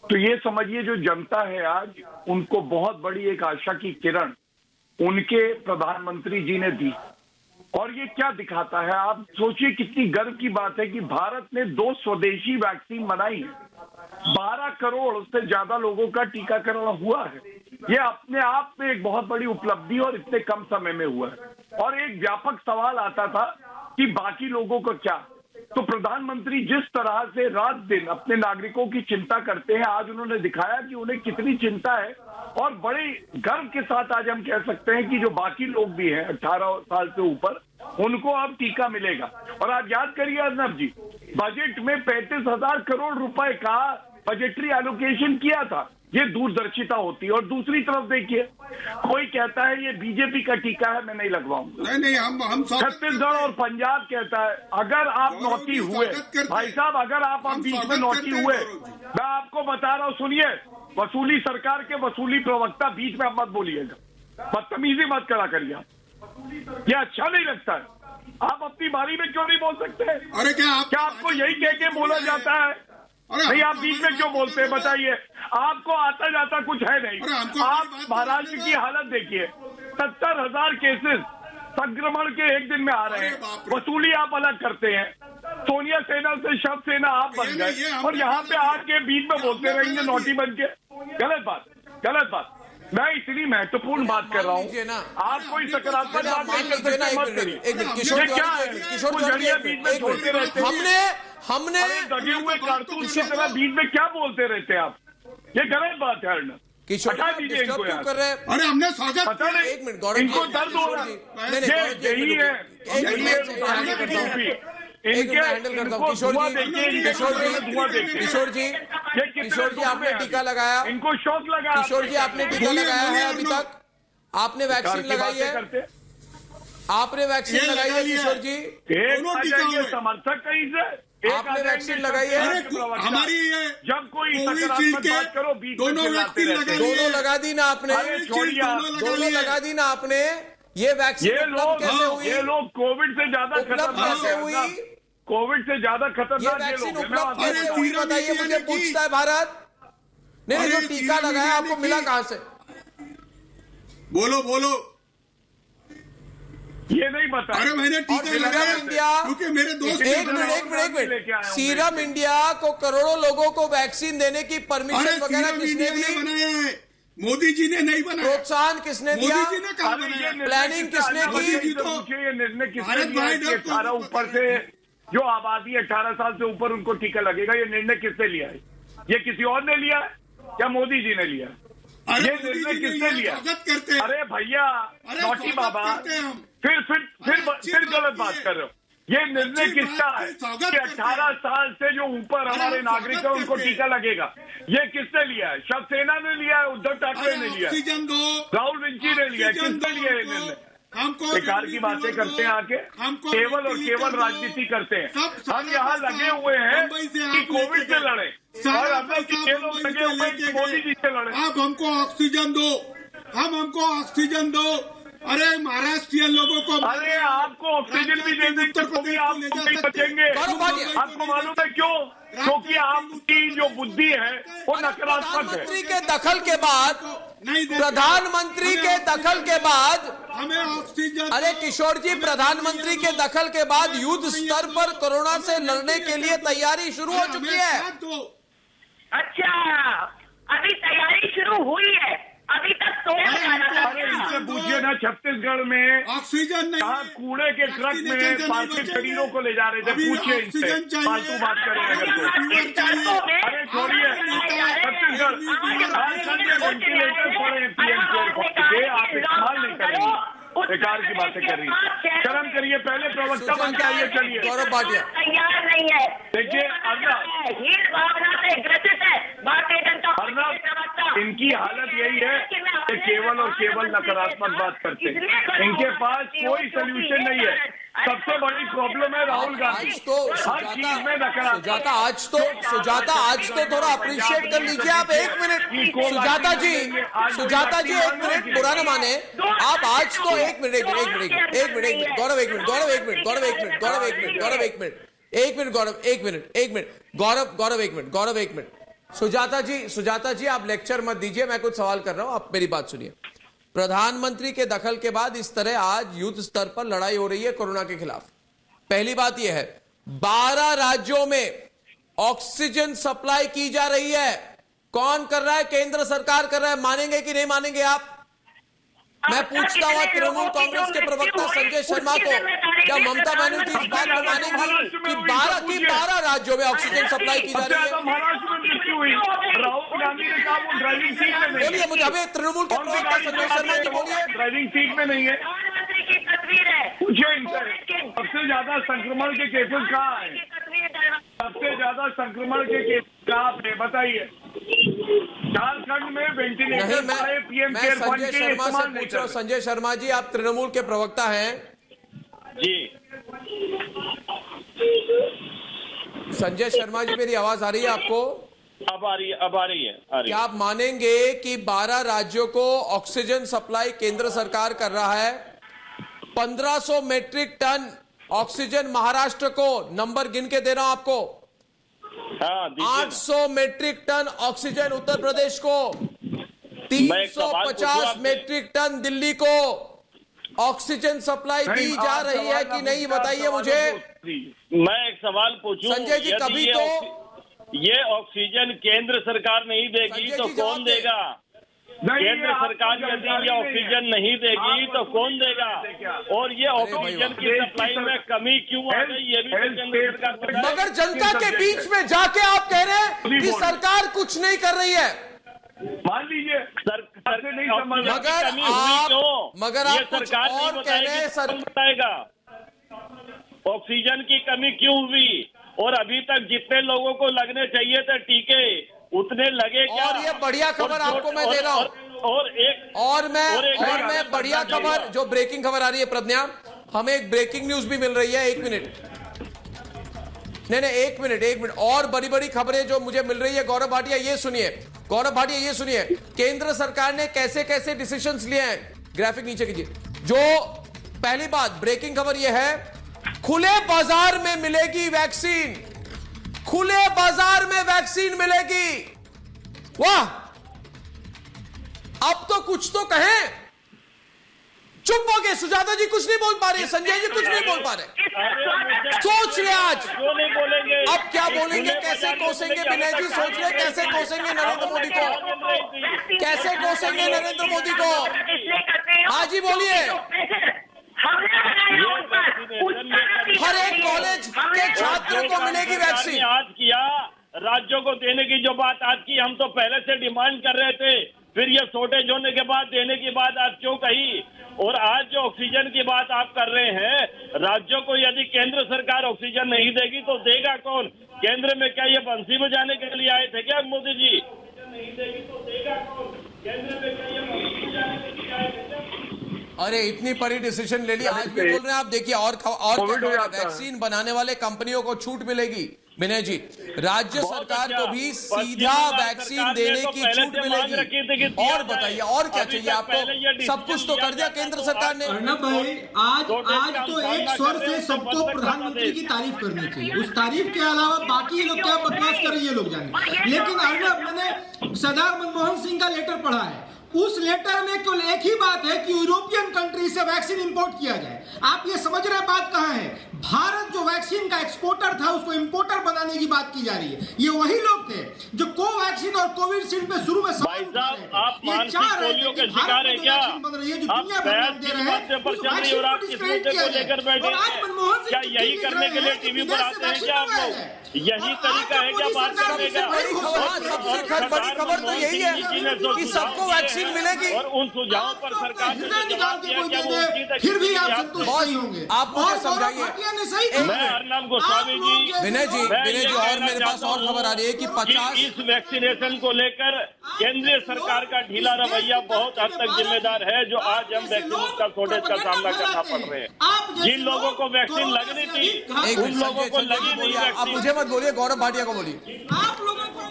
तो ये समझिए जो जनता है आज, उनको बहुत बड़ी एक आशा की किरण उनके प्रधानमंत्री जी ने दी। और ये क्या दिखाता है, आप सोचिए कितनी गर्व की बात है कि भारत ने 2 स्वदेशी वैक्सीन बनाई है, 12 करोड़ से ज्यादा लोगों का टीकाकरण हुआ है। ये अपने आप में एक बहुत बड़ी उपलब्धि और इतने कम समय में हुआ है। और एक व्यापक सवाल आता था कि बाकी लोगों को क्या, तो प्रधानमंत्री जिस तरह से रात दिन अपने नागरिकों की चिंता करते हैं, आज उन्होंने दिखाया कि उन्हें कितनी चिंता है। और बड़े गर्व के साथ आज हम कह सकते हैं कि जो बाकी लोग भी हैं 18 साल से ऊपर, उनको अब टीका मिलेगा। और आप याद करिए अर्नब जी, बजट में 35,000 करोड़ रुपए का बजटरी एलोकेशन किया था। ये दूरदर्शिता होती है। और दूसरी तरफ देखिए, कोई कहता है ये बीजेपी का टीका है, मैं नहीं लगवाऊंगा। नहीं हम छत्तीसगढ़ और पंजाब कहता है अगर आप नौटी हुए, भाई साहब अगर आप बीच में नौटी हुए, मैं आपको बता रहा हूँ, सुनिए, वसूली सरकार के वसूली प्रवक्ता बीच में आप मत बोलिएगा, बदतमीजी मत करा करिए आप, ये अच्छा नहीं लगता है। आप अपनी बारी में क्यों नहीं बोल सकते? अरे क्या आपको यही कह के बोला जाता है? नहीं, आप बीच में क्यों बोलते हैं बताइए? आपको आता जाता कुछ है नहीं। आप महाराष्ट्र की हालत देखिए, 70,000 केसेस संक्रमण के एक दिन में आ रहे हैं, वसूली आप अलग करते हैं, सोनिया सेना से शव सेना आप बन गए, और यहाँ पे आके बीच में बोलते रहेंगे नोटी बन के। गलत बात, गलत बात। मैं इतनी महत्वपूर्ण बात कर रहा हूँ, आप कोई सकारात्मक बात नहीं कर सकते, मत करिए। किशोर क्या है, किशोर बीच में छोड़ते रहते हैं। हमने दगे हुए कारतूस की तरह बीच में क्या बोलते रहते हैं आप? ये गलत बात है अर्नब, किशोर हटा दीजिए इनको यार। कर रहे हैं। अरे हमने स्वागत, पता नहीं, एक मिनट गौरव जी, इनको दर्द हो रहा है। यही है, यही है रुहानी की टोपी। इनके हैंडल करता हूँ। किशोर जी आपने टीका लगाया, इनको शौक लगा। किशोर जी आपने टीका लगाया है अभी तक? आपने वैक्सीन लगाई है? आपने वैक्सीन लगाई है किशोर जी? समर्थक कहीं से आपने वैक्सीन लगाई है? हमारी जब कोई सकारात्मक बात करो, बीच में दोनों वैक्सीन लगा, दोनों लगा दी ना आपने? दोनों लगा दी ना आपने? ये वैक्सीन उपलब्ध कैसे हुई? ये लोग कोविड से ज्यादा उपलब्ध कैसे हुई? कोविड से ज्यादा ये खतरनाक वैक्सीन उपलब्ध कैसे हुई बताइए मुझे, पूछता है भारत। नहीं, जो टीका लगाया आपको मिला कहां से? बोलो। ये नहीं बता। अरे मैंने टीका लगाया क्योंकि मेरे दोस्त। एक मिनट, सीरम इंडिया को करोड़ों लोगों को वैक्सीन देने की परमिशन वगैरह किसने दी? बनाया है, मोदी जी ने नहीं बनाया। प्रोत्साहन किसने दिया? मोदी जी ने कहा बनाया। प्लानिंग किसने की? ये निर्णय किसने लिया? 18 ऊपर से जो आबादी 18 साल से ऊपर उनको टीका लगेगा, ये निर्णय किसने लिया है? ये किसी और ने लिया है या मोदी जी ने लिया? ये निर्णय किसने लिया? अरे भैया नौटी बाबा, फिर गलत बात कर रहे हो। ये निर्णय किसका है कि 18 साल से जो ऊपर हमारे नागरिक है उनको टीका लगेगा? ये किसने लिया है? शिवसेना ने लिया है, उद्धव ठाकरे ने लिया है, राहुल विंची ने लिया है, किसने लिया है निर्णय? बेकार की बातें करते हैं आके, केवल और केवल राजनीति करते हैं। हम यहाँ लगे हुए हैं कि कोविड से लड़े, और हम लोग ये लोग लगे हुए हैं कि मोदी जी से लड़े। आप हमको ऑक्सीजन दो, हमको ऑक्सीजन दो। अरे महाराष्ट्रियन लोगों को, अरे आपको ऑक्सीजन भी दे देंगे तो भी आप नहीं बचेंगे। आपको मालूम है क्यों? क्योंकि आपकी जो बुद्धि है वो नकारात्मक है। प्रधानमंत्री के दखल के बाद, प्रधानमंत्री के दखल के बाद हमें ऑक्सीजन। अरे किशोर जी, प्रधानमंत्री के दखल के बाद युद्ध स्तर पर कोरोना से लड़ने के लिए तैयारी शुरू हो चुकी है। अच्छा, अभी तैयारी शुरू हुई है, अभी तक सोया जाना था। अरे इनसे पूछिए ना, छत्तीसगढ़ में ऑक्सीजन नहीं, कहा कूड़े के ट्रक में पार्थिव शरीरों को ले जा रहे थे। पूछिए इनसे, फालतू बात करें अगर तो। अरे छोड़िए, छत्तीसगढ़ हर संडे वेंटिलेटर पड़े पीएमसीएच, आप इस्तेमाल नहीं करेंगे, बेकार की बातें कर रही है। शर्म करिए, पहले प्रवक्ता बन के आइए। चलिए, गौरव भाटिया तैयार नहीं है। देखिए अर्नब, इनकी हालत यही है कि केवल और केवल नकारात्मक बात करते हैं। इनके पास कोई सोल्यूशन नहीं है। सबसे बड़ी प्रॉब्लम है राहुल गांधी। आज तो हर चीज में नकारात्मक। सुजाता आज तो थोड़ा अप्रिशिएट कर लीजिए आप। एक मिनट सुजाता जी एक मिनट, बुरा ना माने आप। आज तो एक मिनट गौरव, एक मिनट सुजाता जी आप लेक्चर मत दीजिए, मैं कुछ सवाल कर रहा हूं, आप मेरी बात सुनिए। प्रधानमंत्री के दखल के बाद इस तरह आज युद्ध स्तर पर लड़ाई हो रही है कोरोना के खिलाफ। पहली बात यह है 12 राज्यों में ऑक्सीजन सप्लाई की जा रही है। कौन कर रहा है? केंद्र सरकार कर रहा है। मानेंगे कि नहीं मानेंगे आप? मैं पूछता हूं तृणमूल कांग्रेस के प्रवक्ता संजय शर्मा को, क्या ममता बनर्जी इस बात को मानेंगी कि 12 राज्यों में ऑक्सीजन सप्लाई की जा रही है? महाराष्ट्र में मृत्यु हुई, राहुल गांधी ने कहा वो ड्राइविंग सीट में नहीं। बोलिए मुझे, अभी तृणमूल के प्रवक्ता संजय शर्मा जी बोलिए। ड्राइविंग सीट में नहीं है। प्रधानमंत्री की तस्वीर है। पूछिए इनसे सबसे ज्यादा संक्रमण के केसेस कहाँ है? सबसे ज्यादा संक्रमण के केस कहाँ पे बताइए? झारखंड में वेंटिलेटर पीएम केयर फंड के इस्तेमाल नहीं कर रहे। संजय शर्मा जी आप तृणमूल के प्रवक्ता हैं जी। संजय शर्मा जी, मेरी आवाज आ रही है आपको? अब आ रही है। क्या आप मानेंगे कि 12 राज्यों को ऑक्सीजन सप्लाई केंद्र सरकार कर रहा है? 1500 मेट्रिक टन ऑक्सीजन महाराष्ट्र को, नंबर गिन के दे रहा हूं आपको। हाँ, 800 metric ton oxygen Uttar Pradesh को, 350 मेट्रिक टन दिल्ली को ऑक्सीजन सप्लाई दी जा रही है कि नहीं, बताइए मुझे। मैं एक सवाल पूछूं संजय जी, कभी तो ये ऑक्सीजन केंद्र सरकार नहीं देगी तो कौन देगा? केंद्र सरकार यदि ये ऑक्सीजन नहीं देगी तो कौन देगा? और ये ऑक्सीजन की सप्लाई में कमी क्यों आ गई, ये भी केंद्र सरकार। मगर जनता के बीच में जाके आप कह रहे हैं कि सरकार कुछ नहीं कर रही है। मान लीजिए सरकार से नहीं समझ, मगर आप कुछ और कह रहे हैं। सर बताएगा ऑक्सीजन की कमी क्यों हुई? और अभी तक जितने लोगों को लगने चाहिए थे टीके उतने लगे क्या? और ये बढ़िया खबर आपको मैं दे रहा हूं। और मैं बढ़िया खबर, जो ब्रेकिंग खबर आ रही है प्रज्ञा, हमें एक ब्रेकिंग न्यूज भी मिल रही है। एक मिनट और बड़ी खबरें जो मुझे मिल रही है। गौरव भाटिया ये सुनिए, केंद्र सरकार ने कैसे कैसे डिसीजंस लिए हैं। ग्राफिक नीचे कीजिए। जो पहली बात ब्रेकिंग खबर यह है, खुले बाजार में मिलेगी वैक्सीन, खुले बाजार में वैक्सीन मिलेगी। वाह, अब तो कुछ तो कहें। चुप हो गए, सुजाता जी कुछ नहीं बोल पा रहे, संजय जी कुछ नहीं बोल पा रहे। सोच रहे आज अब क्या बोलेंगे, कैसे कोसेंगे। विनय जी सोच रहे कैसे कोसेंगे नरेंद्र मोदी को, कैसे कोसेंगे नरेंद्र मोदी को। हाँ जी बोलिए। हर एक कॉलेज के छात्रों को मिलेगी वैक्सीन। आज किया राज्यों को देने की जो बात आज की, हम तो पहले से डिमांड कर रहे थे, फिर ये शॉर्टेज होने के बाद देने की बात आज क्यों कही? और आज जो ऑक्सीजन की बात आप कर रहे हैं, राज्यों को यदि केंद्र सरकार ऑक्सीजन नहीं देगी तो देगा कौन? केंद्र में क्या ये बंसी बजाने के लिए आए थे क्या मोदी जी? नहीं देगी तो देगा कौन? केंद्र में क्या ये बंसी बजाने के लिए आए थे क्या? अरे इतनी बड़ी डिसीजन ले ली, आज भी बोल रहे हैं आप। देखिए और वैक्सीन बनाने वाले कंपनियों को छूट मिलेगी। विनय जी, राज्य सरकार को भी सीधा वैक्सीन देने की छूट मिलेगी। और बताइए और क्या चाहिए आपको? सब कुछ तो कर दिया केंद्र सरकार ने। अर्नब भाई, आज तो एक स्वर से सबको प्रधानमंत्री की तारीफ करनी चाहिए। उस तारीफ के अलावा बाकी ये लोग क्या बकवास कर रही है लोग जाने। लेकिन अर्नब, मैंने सरदार मनमोहन सिंह का लेटर पढ़ा है। उस लेटर में केवल एक ही बात है कि यूरोपियन कंट्री से वैक्सीन इंपोर्ट किया जाए। आप ये समझ रहे बात कहां है? भारत जो वैक्सीन का एक्सपोर्टर था उसको इंपोर्टर बनाने की बात की जा रही है। ये वही लोग थे जो कोवैक्सीन और कोविशील्ड पे शुरू में भाई साहब, आप मानसिक पोलियो के शिकार है क्या? बन रही है जो आप दुनिया भर में दे रहे हैं, पर चल रही और आप किस मुद्दे को लेकर बैठे हैं? क्या यही करने के लिए टीवी पर आते हैं क्या आप लोग? यही तरीका है क्या बात करने का? सबसे बड़ी खबर तो यही है कि सबको वैक्सीन मिलेगी। और उन सुझावों पर सरकार ने फिर भी आप संतुष्ट नहीं होंगे। आप मुझे समझाइए। भाटिया ने सही कहा। मैं अर्नब गोस्वामी जी, विनय जी और मेरे पास और खबर आ रही है कि 50 इस वैक्सीनेशन को लेकर केंद्रीय सरकार का ढीला रवैया बहुत हद तक जिम्मेदार है, जो आज हम वैक्सीन का शॉर्टेज का सामना करना पड़ रहे हैं। जिन लोगों को वैक्सीन लगनी थी उन लोगों को लगी नहीं आप वैक्सीन। मुझे मत बोलिए, गौरव भाटिया को बोलिए। आप लोगों को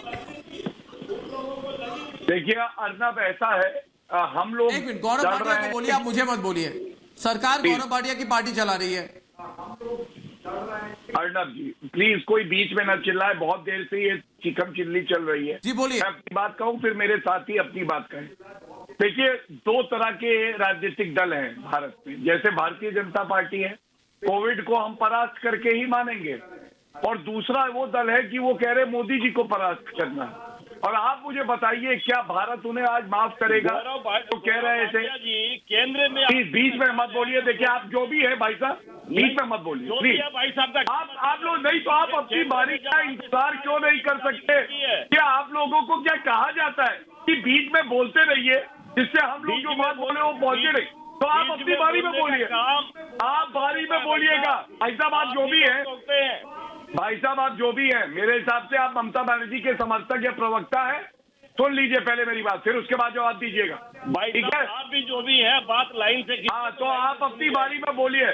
देखिए अर्नब, ऐसा है हम लोग एक मिनट, गौरव भाटिया को बोलिए, आप मुझे मत बोलिए। सरकार गौरव भाटिया की पार्टी चला रही है। अर्नब जी प्लीज कोई बीच में न चिल्लाए, बहुत देर से ये चिकम चिल्ली चल रही है। जी बोलिए। मैं अपनी बात कहूं फिर मेरे साथी अपनी बात कहें। देखिए, दो तरह के राजनीतिक दल हैं भारत में। जैसे भारतीय जनता पार्टी है, कोविड को हम परास्त करके ही मानेंगे, और दूसरा वो दल है कि वो कह रहे मोदी जी को परास्त करना है। और आप मुझे बताइए, क्या भारत उन्हें आज माफ करेगा? तो कह रहे थे जी केंद्र में बीच में मत बोलिए। देखिए, आप जो भी है भाई साहब, बीच में मत बोलिए प्लीज। भाई साहब का आप लोग नहीं तो आप अपनी बारी का इंतजार क्यों नहीं कर सकते? क्या आप लोगों को क्या कहा जाता है कि बीच में बोलते रहिए, जिससे हम लोग जो बात बोले वो पहुंचे नहीं? तो आप अपनी बारी में बोलिए, आप बारी में बोलिएगा। भाई साहब आप जो भी है, भाई साहब आप जो भी हैं, मेरे हिसाब से आप ममता बनर्जी के समर्थक या प्रवक्ता है। सुन लीजिए पहले मेरी बात, फिर उसके बाद जवाब दीजिएगा। भाई ठीक है, आप भी जो भी है बात लाइन से। हाँ, तो आप अपनी बारी में बोलिए।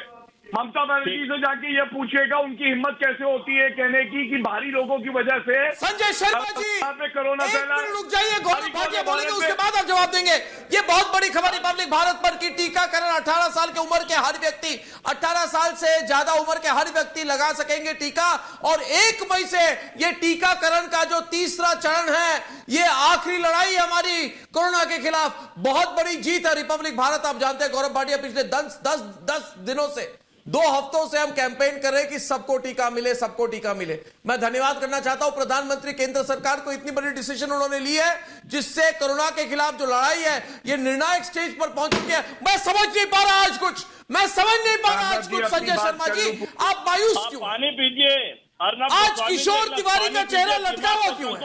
ममता बनर्जी से जाके ये पूछिएगा उनकी हिम्मत कैसे होती है कहने की कि बाहरी लोगों की वजह से संजय शर्मा जी में कोरोना फैला। एक मिनट रुक जाइए, गौरव भाटिया बोलेंगे, उसके बाद आप जवाब देंगे। ये बहुत बड़ी खबर रिपब्लिक भारत पर कि टीकाकरण 18 साल की उम्र के हर व्यक्ति, 18 साल से ज्यादा उम्र के हर व्यक्ति लगा सकेंगे टीका। और 1 मई से ये टीकाकरण का जो तीसरा चरण है, ये आखिरी लड़ाई हमारी कोरोना के खिलाफ, बहुत बड़ी जीत है रिपब्लिक भारत। आप जानते हैं गौरव भाटिया, पिछले 10 दिनों से, 2 हफ्तों से हम कैंपेन कर रहे हैं कि सबको टीका मिले, सबको टीका मिले। मैं धन्यवाद करना चाहता हूं प्रधानमंत्री केंद्र सरकार को, इतनी बड़ी डिसीजन उन्होंने ली है जिससे कोरोना के खिलाफ जो लड़ाई है ये निर्णायक स्टेज पर पहुंच चुकी है। मैं समझ नहीं पा रहा आज कुछ, मैं समझ नहीं पा रहा आज कुछ। संजय शर्मा जी आप मायूस क्यों? पानी पीजिए। आज किशोर तिवारी का चेहरा लटका हुआ क्यों है?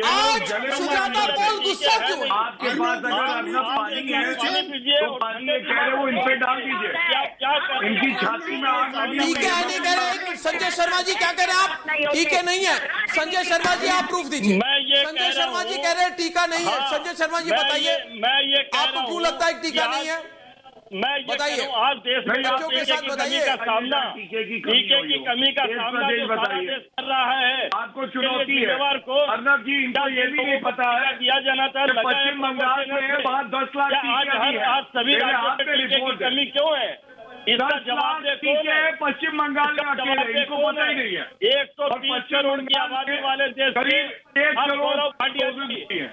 आज सुजाता पॉल गुस्सा क्यों है? आपके पास अगर अर्नब पानी है तो पानी कह रहे वो इन पे डाल दीजिए, इनकी छाती में आग लगी। टीके नहीं कह रहे। संजय शर्मा जी क्या कह रहे हैं आप? टीके नहीं है। संजय शर्मा जी आप प्रूफ दीजिए। संजय शर्मा जी कह रहे हैं टीका नहीं है। संजय शर्मा जी बताइए, आपको क्यों लगता है टीका नहीं है? मैं ये बताइए, आज देश में बच्चों के साथ बताइए का सामना, टीके की कमी का सामना जो सारा देश कर रहा है, आपको चुनौती है। अर्नब जी इनको ये भी नहीं पता है दिया जाना था। पश्चिम बंगाल में 10 लाख आज सभी राज्यों में टीके की कमी क्यों है? इसका जवाब पश्चिम बंगाल में अकेले, इनको पता ही नहीं है। 130 करोड़ की आबादी वाले देश में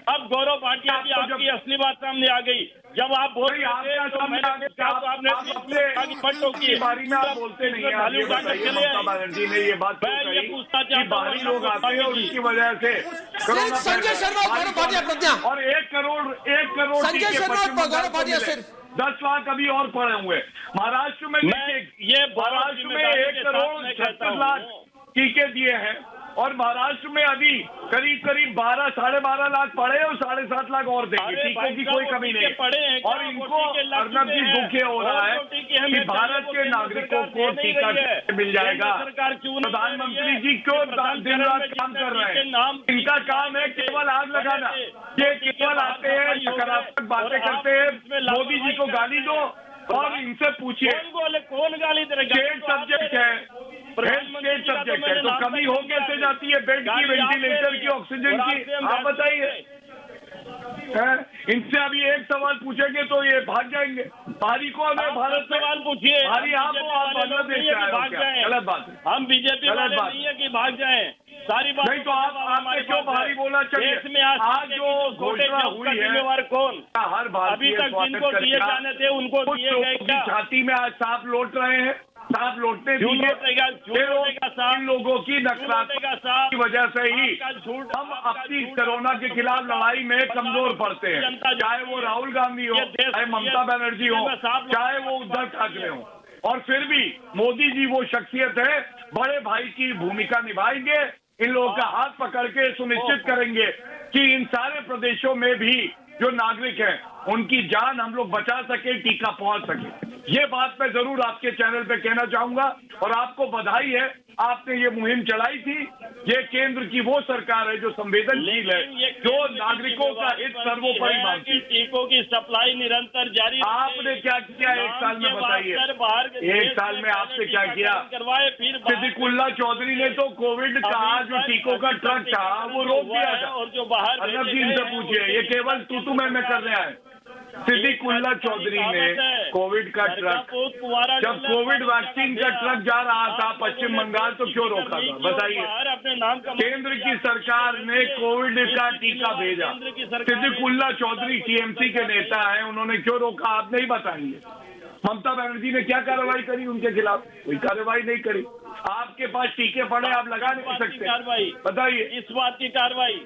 अब गौरव भाटिया जी आपकी असली बात सामने आ गई। जब आप बोल रहे थे तो आपने बारी में आप बोलते नहीं है। ममता बनर्जी ने ये बात पूछता कि बाहरी लोग आते हैं उनकी वजह से संजय शर्मा और गौरव भाटिया प्रज्ञा और 1 करोड़ संजय शर्मा और गौरव भाटिया सिर्फ 10 लाख अभी और पड़े हुए। महाराष्ट्र में ये महाराष्ट्र में 1 करोड़ 36 लाख टीके दिए हैं और महाराष्ट्र में अभी करीब 12 साढ़े 12 लाख पड़े और 7.5 लाख और देंगे। टीकों की कोई कमी नहीं है। और इनको अर्नब जी दुख ये हो रहा है कि भारत के नागरिकों को टीका मिल जाएगा। प्रधानमंत्री जी क्यों दिन रात काम कर रहे हैं? इनका काम है केवल आग लगाना। ये केवल आते हैं, सकारात्मक बातें करते हैं, मोदी जी को गाली दो और इनसे पूछिए। कौन गाली स्टेट सब्जेक्ट है, स्टेट सब्जेक्ट है, तो कमी हो कैसे जाती है बेड की, वेंटिलेटर की, ऑक्सीजन की? आप बताइए। इनसे अभी एक सवाल पूछेंगे तो ये भाग जाएंगे। बाहरी को हमें भारत सवाल पूछिए। बाहरी आप बांग्लादेश भाग जाए, गलत बात है। हम बीजेपी वाले नहीं है कि भाग जाए। सारी बात नहीं तो आपने क्यों बाहरी बोला? चलिए, आज जो घोषणा हुई है जिम्मेवार कौन? हर भारतीय अभी तक जिनको दिए जाने थे उनको दिए गए क्या? छाती में आज सांप लौट रहे हैं। सांप लौटने इन लोगों की नकारात्मकता की वजह से ही हम अपनी कोरोना के खिलाफ लड़ाई में कमजोर पड़ते हैं। चाहे वो राहुल गांधी हो, चाहे ममता बनर्जी हो, चाहे वो उद्धव ठाकरे हो। और फिर भी मोदी जी वो शख्सियत है, बड़े भाई की भूमिका निभाएंगे। इन लोगों का हाथ पकड़ के सुनिश्चित करेंगे कि इन सारे प्रदेशों में भी जो नागरिक हैं उनकी जान हम लोग बचा सके, टीका पहुंच सके। ये बात मैं जरूर आपके चैनल पे कहना चाहूंगा और आपको बधाई है, आपने ये मुहिम चलाई थी। ये केंद्र की वो सरकार है जो संवेदनशील है, जो नागरिकों का हित सर्वोपरि मानती है। टीकों की सप्लाई निरंतर जारी। आपने क्या किया एक साल में बताइए, एक साल में आपने क्या किया? सिद्दीकुल्ला चौधरी ने तो कोविड का जो टीकों का ट्रक था वो रोक दिया था। और जो बाहर अर्नब जी से पूछिए, ये केवल तू मैं कर रहा है। सिद्दीकुल्ला चौधरी ने कोविड का ट्रक, जब कोविड वैक्सीन का ट्रक जा रहा था पश्चिम बंगाल, तो क्यों रोका था बताइए? केंद्र की सरकार ने कोविड का टीका भेजा, सिद्दीकुल्ला चौधरी टीएमसी के नेता हैं, उन्होंने क्यों रोका आप नहीं बताएंगे? ममता बनर्जी ने क्या कार्रवाई करी उनके खिलाफ? कोई कार्रवाई नहीं करी। आपके पास टीके पड़े, आप लगा नहीं सकते, बताइए इस बात की कार्रवाई।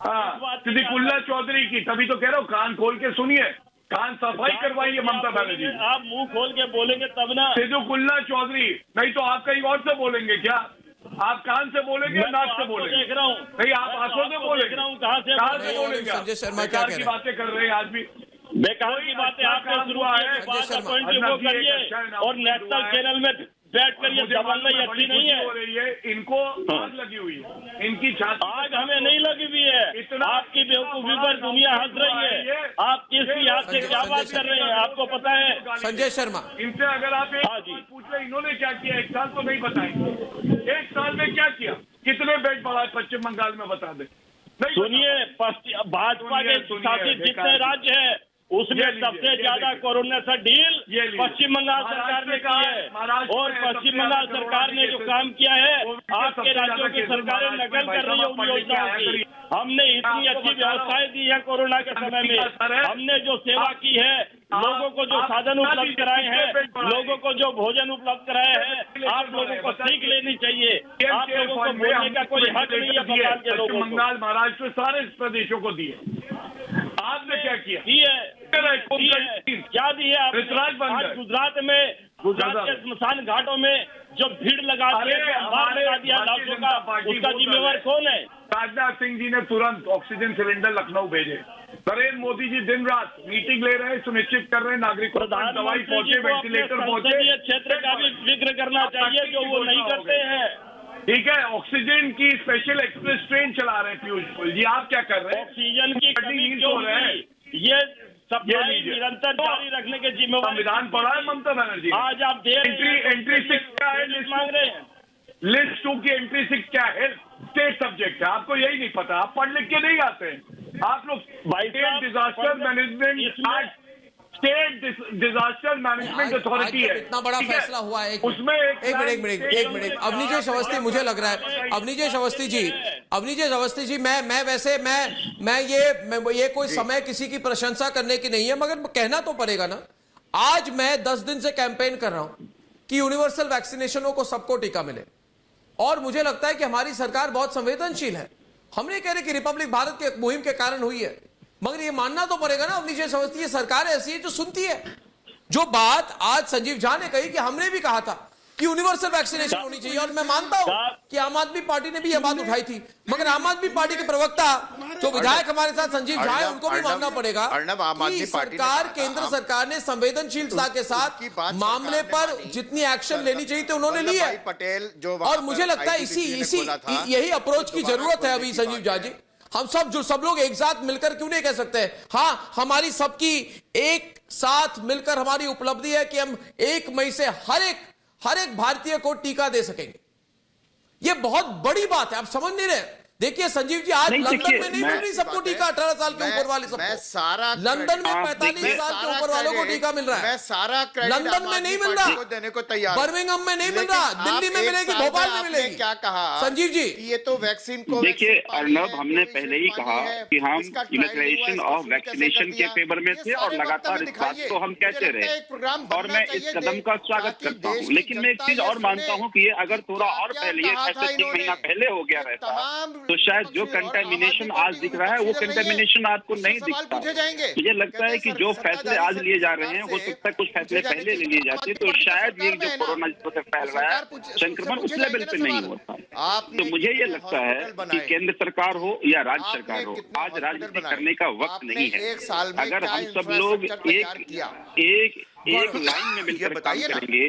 हाँ, सिद्दीकुल्ला चौधरी की, तभी तो कह रहा हूँ कान खोल के सुनिए, कान सफाई करवाइए ममता बनर्जी। आप मुंह खोल के बोलेंगे तब ना। सिद्दीकुल्ला चौधरी, नहीं तो आप कहीं और से बोलेंगे क्या? आप कान से बोलेंगे, नाक से बोलेंगे? देख रहा हूँ, नहीं आप आंखों से बोलेंगे, कहाँ से बोलेंगे? संजय शर्मा क्या कह रहे हैं? बातें कर रहे हैं आज भी, बेकार की बातें आपने शुरू किया और नेशनल चैनल में बैठ कर ये जमाना अच्छी नहीं है। हो रही है, इनको आग लगी हुई है, इनकी छाती आग हमें नहीं लगी हुई है। आपकी बेवकूफी पर दुनिया हंस रही है। आप किस लिहाज से क्या बात कर रहे हैं आपको पता है? संजय शर्मा, इनसे अगर आप एक बात पूछ रहे इन्होंने क्या किया एक साल, तो नहीं बताएंगे। एक साल में क्या किया, कितने बेड बढ़ाए पश्चिम बंगाल में, बता दे। सुनिए, भाजपा के शासित जितने राज्य है उसमें सबसे ज्यादा कोरोना से डील पश्चिम बंगाल सरकार ने की है। और पश्चिम बंगाल सरकार ने जो काम किया है, आपके राज्यों की सरकारें नकल कर रही है उन योजनाओं की। हमने इतनी अच्छी व्यवस्थाएं दी है कोरोना के समय में, हमने जो सेवा की है, लोगों को जो साधन उपलब्ध कराए हैं, लोगों को जो भोजन उपलब्ध कराए हैं, आप लोगों को सीख लेनी चाहिए। आप लोगों को बोलने का कोई हक नहीं है बंगाल के लोगों को। बंगाल, महाराष्ट्र, सारे प्रदेशों को दिए। आपने क्या किया? क्या दी है आपने? गुजरात में, गुजरात के स्मशान घाटों में जो भीड़ लगा दिया लाखों का, उसका जिम्मेवार कौन है? राजनाथ सिंह जी ने तुरंत ऑक्सीजन सिलेंडर लखनऊ भेजे। नरेंद्र मोदी जी दिन रात मीटिंग ले रहे हैं, सुनिश्चित कर रहे हैं नागरिकों तक दवाई पहुंचे, वेंटिलेटर पहुंचे। क्षेत्र का भी जिक्र करना चाहिए जो वो नहीं करते हैं। ठीक है, ऑक्सीजन की स्पेशल एक्सप्रेस ट्रेन चला रहे हैं पीयूष गोयल जी, आप क्या कर रहे हैं? ऑक्सीजन की कमी क्यों हो रही है? ये सप्लाई निरंतर जारी रखने के जिम्मेवार संविधान पढ़ा है ममता बनर्जी? आज आप एंट्री 6 क्या है? लिस्ट मांग रहे हैं। लिस्ट 2 की एंट्री 6 क्या है? स्टेट सब्जेक्ट है, आपको यही नहीं पता, आप पढ़ लिख के नहीं आते हैं। आप लोग state disaster management act, state disaster management authority है, इतना बड़ा फैसला हुआ है उसमें एक मिनट अवनीश अवस्थी, मुझे लग रहा है अवनीश अवस्थी जी, मैं वैसे ये कोई समय किसी की प्रशंसा करने की नहीं है, मगर कहना तो पड़ेगा ना। आज मैं 10 दिन से कैंपेन कर रहा हूं कि यूनिवर्सल वैक्सीनेशनों को सबको टीका मिले, और मुझे लगता है कि हमारी सरकार बहुत संवेदनशील है। हम नहीं कह रहे कि रिपब्लिक भारत के मुहिम के कारण हुई है, मगर ये मानना तो पड़ेगा ना अवनीश अवस्थी, ये सरकार ऐसी है जो सुनती है। जो बात आज संजीव झा ने कही कि हमने भी कहा था कि यूनिवर्सल वैक्सीनेशन होनी चाहिए, और मैं मानता हूं कि आम आदमी पार्टी ने भी यह बात उठाई थी, मगर आम आदमी पार्टी के प्रवक्ता जो विधायक हमारे साथ संजीव झा है, उनको भी मानना पड़ेगा कि सरकार, केंद्र सरकार ने संवेदनशीलता के साथ मामले पर जितनी एक्शन लेनी चाहिए थी उन्होंने ली है। पटेल जो, और मुझे लगता है यही अप्रोच की जरूरत है अभी संजीव झा जी। हम सब लोग एक साथ मिलकर क्यों नहीं कह सकते? हाँ, हमारी सबकी एक साथ मिलकर हमारी उपलब्धि है कि हम 1 मई से हर एक भारतीय को टीका दे सकेंगे। यह बहुत बड़ी बात है, आप समझ नहीं रहे। देखिए संजीव जी, आज लंदन में नहीं मिल रही सबको टीका, 18 साल के ऊपर वाले सबको। लंदन में 45 साल के ऊपर वालों को टीका मिल रहा है। लंदन में नहीं मिल रहा, देने को तैयार, बर्मिंघम में नहीं मिल रहा, दिल्ली में मिलेगी, भोपाल में मिलेगी। क्या कहा संजीव जी? ये तो वैक्सीन को, देखिए अर्नब, हमने पहले ही कहा कि हम यूनिवर्सलाइजेशन ऑफ वैक्सीनेशन के फेवर में थे और लगातार इस बात को हम कहते रहे, और मैं इस कदम का स्वागत करता हूँ। लेकिन मैं एक चीज और मानता हूँ कि ये अगर थोड़ा और पहले, ऐसे 3 महीना पहले हो गया रहता तो शायद जो कंटेमिनेशन आज दिख रहा है वो कंटेमिनेशन आपको नहीं दिखता। मुझे लगता है कि जो फैसले आज लिए जा रहे हैं हो सकता है कुछ फैसले पहले ले लिए जाते तो शायद ये जो कोरोना जिस तरह से फैल रहा है संक्रमण उस लेवल पे नहीं होता। तो मुझे ये लगता है कि केंद्र सरकार हो या राज्य सरकार हो, आज राजनीति करने का वक्त नहीं है। अगर हम सब लोग एक लाइन में मिलकर काम करेंगे,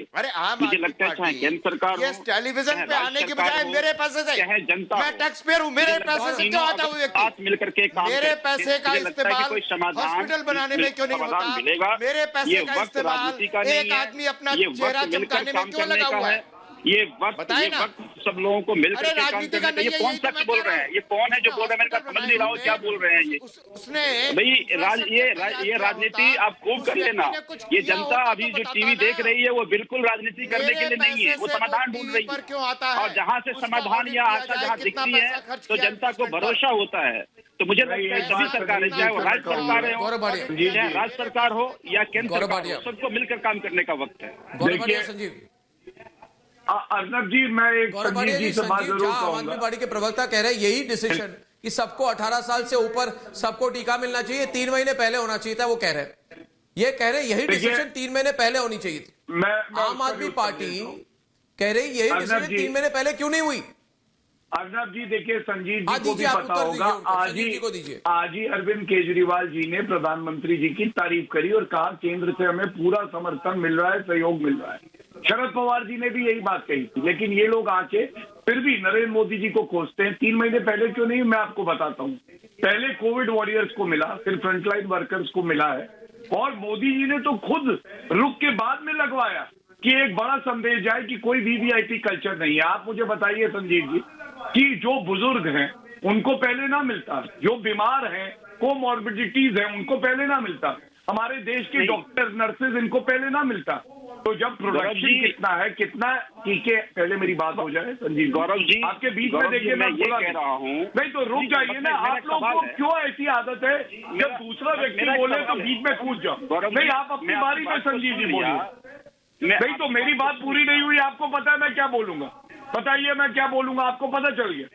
मुझे लगता है चाहे केंद्र सरकार हो, टेलीविजन पे आने के बजाय मेरे पैसे से, चाहे जनता, मैं टैक्स पेयर हूँ, मेरे पैसे से क्यों आता हुआ साथ मिलकर के काम, मेरे पैसे का इस्तेमाल कोई समाधान हॉस्पिटल बनाने में क्यों नहीं होता? मिलेगा। मेरे पैसे ये का वक्त इस्तेमाल राजनीति का नहीं एक है, आदमी अपना ये चेहरा वक्त मिलकर चमकाने में काम क्यों करने लगा का हुआ है। है? ये वक्त सब लोगों को मिलकर के काम राजनीति का करने का। नहीं ये है, कौन यही तो सच मैं बोल कह रहे रहा हैं? ये कौन है जो बोल रहे हैं? मैं समझ नहीं रहा हूँ क्या बोल रहे हैं ये। उसने भाई ये राजनीति आप खूब कर लेना। ये जनता अभी जो टीवी देख रही है वो बिल्कुल राजनीति करने के लिए नहीं है, वो समाधान ढूंढ रही है। और जहाँ से समाधान या आशा जहाँ दिखती है तो जनता को भरोसा होता है। तो मुझे लगता है सभी सरकारें, चाहे वो राज्य सरकारें हो, चाहे राज्य सरकार हो या केंद्र सरकार हो, सबको मिलकर काम करने का वक्त है। संजीव अर्नब जी, मैं एक संजीव जी से बात जरूर आम आदमी पार्टी के प्रवक्ता कह रहे हैं यही डिसीजन कि सबको 18 साल से ऊपर सबको टीका मिलना चाहिए 3 महीने पहले होना चाहिए था। वो कह रहे हैं यही डिसीजन 3 महीने पहले होनी चाहिए थी। आम आदमी पार्टी कह रही यही डिसीजन 3 महीने पहले क्यों नहीं हुई? अर्नब जी देखिए, संजीव जी को भी पता होगा, आज ही अरविंद केजरीवाल जी ने प्रधानमंत्री जी की तारीफ करी और कहा केंद्र से हमें पूरा समर्थन मिल रहा है, सहयोग मिल रहा है। शरद पवार जी ने भी यही बात कही थी, लेकिन ये लोग आके फिर भी नरेंद्र मोदी जी को खोजते हैं। 3 महीने पहले क्यों नहीं? मैं आपको बताता हूँ। पहले कोविड वॉरियर्स को मिला, फिर फ्रंटलाइन वर्कर्स को मिला है, और मोदी जी ने तो खुद रुक के बाद में लगवाया कि एक बड़ा संदेश जाए कि कोई वीवीआईपी कल्चर नहीं है। आप मुझे बताइए संजीव जी कि जो बुजुर्ग हैं उनको पहले ना मिलता, जो बीमार हैं, कोमॉर्बिडिटीज हैं, उनको पहले ना मिलता, हमारे देश के डॉक्टर नर्सेज इनको पहले ना मिलता। तो जब प्रोडक्शन कितना है, कितना टीके, पहले मेरी बात हो जाए संजीव। गौरव जी आपके बीच में देखिए, मैं ये कह रहा हूँ, नहीं तो रुक जाइए ना। आप लोग को क्यों ऐसी आदत है जब दूसरा व्यक्ति बोले तो बीच में कूद जाओ? नहीं, आप अपनी बारी में संजीव जी बोलिए। नहीं तो मेरी बात पूरी नहीं हुई, आपको पता है मैं क्या बोलूंगा? बताइए मैं क्या बोलूंगा, आपको पता चल गया।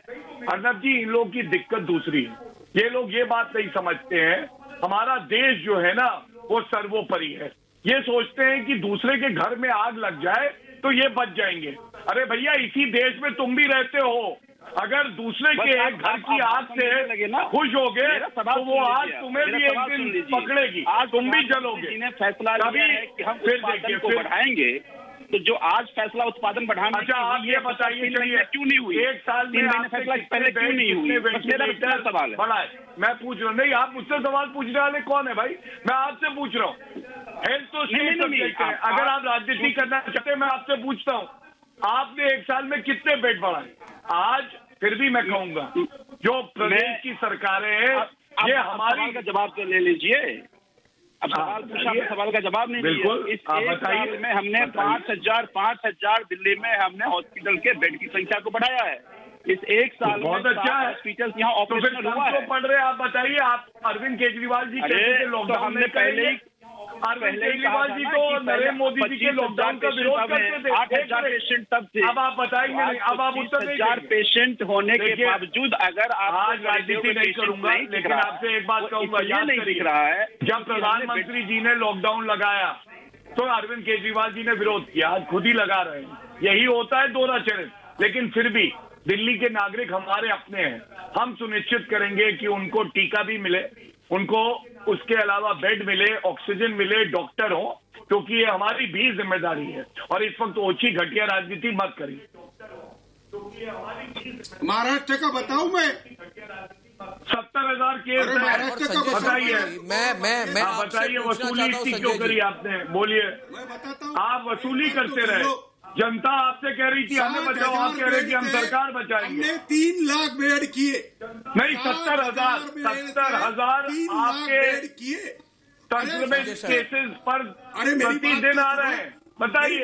अर्नब जी, इन लोगों की दिक्कत दूसरी है। ये लोग ये बात नहीं समझते हैं हमारा देश जो है ना वो सर्वोपरि है। ये सोचते हैं कि दूसरे के घर में आग लग जाए तो ये बच जाएंगे। अरे भैया, इसी देश में तुम भी रहते हो। अगर दूसरे के घर की आग से खुश होगे तो वो आग तुम्हें भी एक दिन पकड़ेगी, तुम भी जलोगे। फैसला कि हम उत्पादन को बढ़ाएंगे, तो जो आज फैसला उत्पादन बढ़ाने, अच्छा आप ये बताइए चलिए क्यों नहीं हुई? एक साल में फैसला पहले क्यों नहीं हुई? मेरा सवाल है। बड़ा है, मैं पूछ रहा हूँ। नहीं, आप मुझसे सवाल पूछने वाले कौन है भाई? मैं आपसे पूछ रहा हूँ। हेल्थ तो स्टेट सब्जेक्ट है। अगर आप राजनीति करना चाहते हैं, मैं आपसे पूछता हूँ, आपने एक साल में कितने बेड बढ़ाए? आज फिर भी मैं कहूंगा जो प्रदेश की सरकारें हैं, ये हमारी का जवाब तो ले लीजिए। अब सवाल पूछा, सवाल का जवाब नहीं दिया। इस एक साल में हमने 5,000 दिल्ली में हमने हॉस्पिटल के बेड की संख्या को बढ़ाया है। इस एक साल बहुत अच्छा है। हॉस्पिटल यहाँ ऑपरेशनल हुआ है। पढ़ रहे आप बताइए, आप अरविंद केजरीवाल जी कहते थे लॉकडाउन हमने पहले ही अरविंद केजरीवाल जी तो नरेंद्र मोदी जी के लॉकडाउन का विरोध करते थे। 8,000 पेशेंट तब थे। अब आप बताएंगे, अब आप उत्तर नहीं 20,000 पेशेंट होने के बावजूद अगर आज राजनीति नहीं करूंगा, लेकिन आपसे एक बात कहूंगा, याद नहीं दिख रहा है। जब प्रधानमंत्री जी ने लॉकडाउन लगाया तो अरविंद केजरीवाल जी ने विरोध किया, आज खुद ही लगा रहे हैं। यही होता है दोहरा चरित्र। लेकिन फिर भी दिल्ली के नागरिक हमारे अपने हैं, हम सुनिश्चित करेंगे कि उनको टीका भी मिले, उनको उसके अलावा बेड मिले, ऑक्सीजन मिले, डॉक्टर हो, क्योंकि ये हमारी भी जिम्मेदारी है। और इस वक्त ओछी घटिया राजनीति मत करिए। महाराष्ट्र का बताऊं मैं, 70,000 केस है। महाराष्ट्र का बताइए, मैं बताइए वसूली इसकी क्यों करी आपने? बोलिए। मैं बताता हूँ, आप वसूली करते रहे, जनता आपसे कह रही थी हमें बचाओ, आप कह रहे थे हम सरकार बचाएंगे। हमने 3 लाख बेड किए। नहीं, 70,000 आपके किए संक्रमित केसेस पर प्रतिदिन आ रहे हैं। बताइए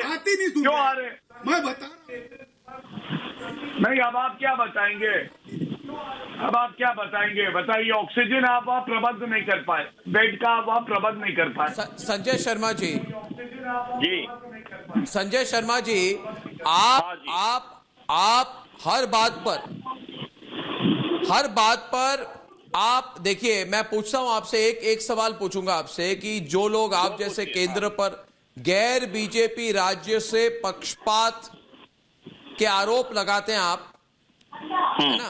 क्यों आ रहे हैं? मैं बता नहीं, अब आप क्या बताएंगे? अब आप क्या बताएंगे? बताइए। ऑक्सीजन आप प्रबंध नहीं कर पाए, बेड का आप प्रबंध नहीं कर पाए। संजय शर्मा जी, संजय शर्मा जी, आप हर बात पर हर बात पर आप देखिए, मैं पूछता हूं आपसे, एक सवाल पूछूंगा आपसे कि जो लोग आप जैसे केंद्र पर गैर बीजेपी राज्य से पक्षपात के आरोप लगाते हैं आप, है ना,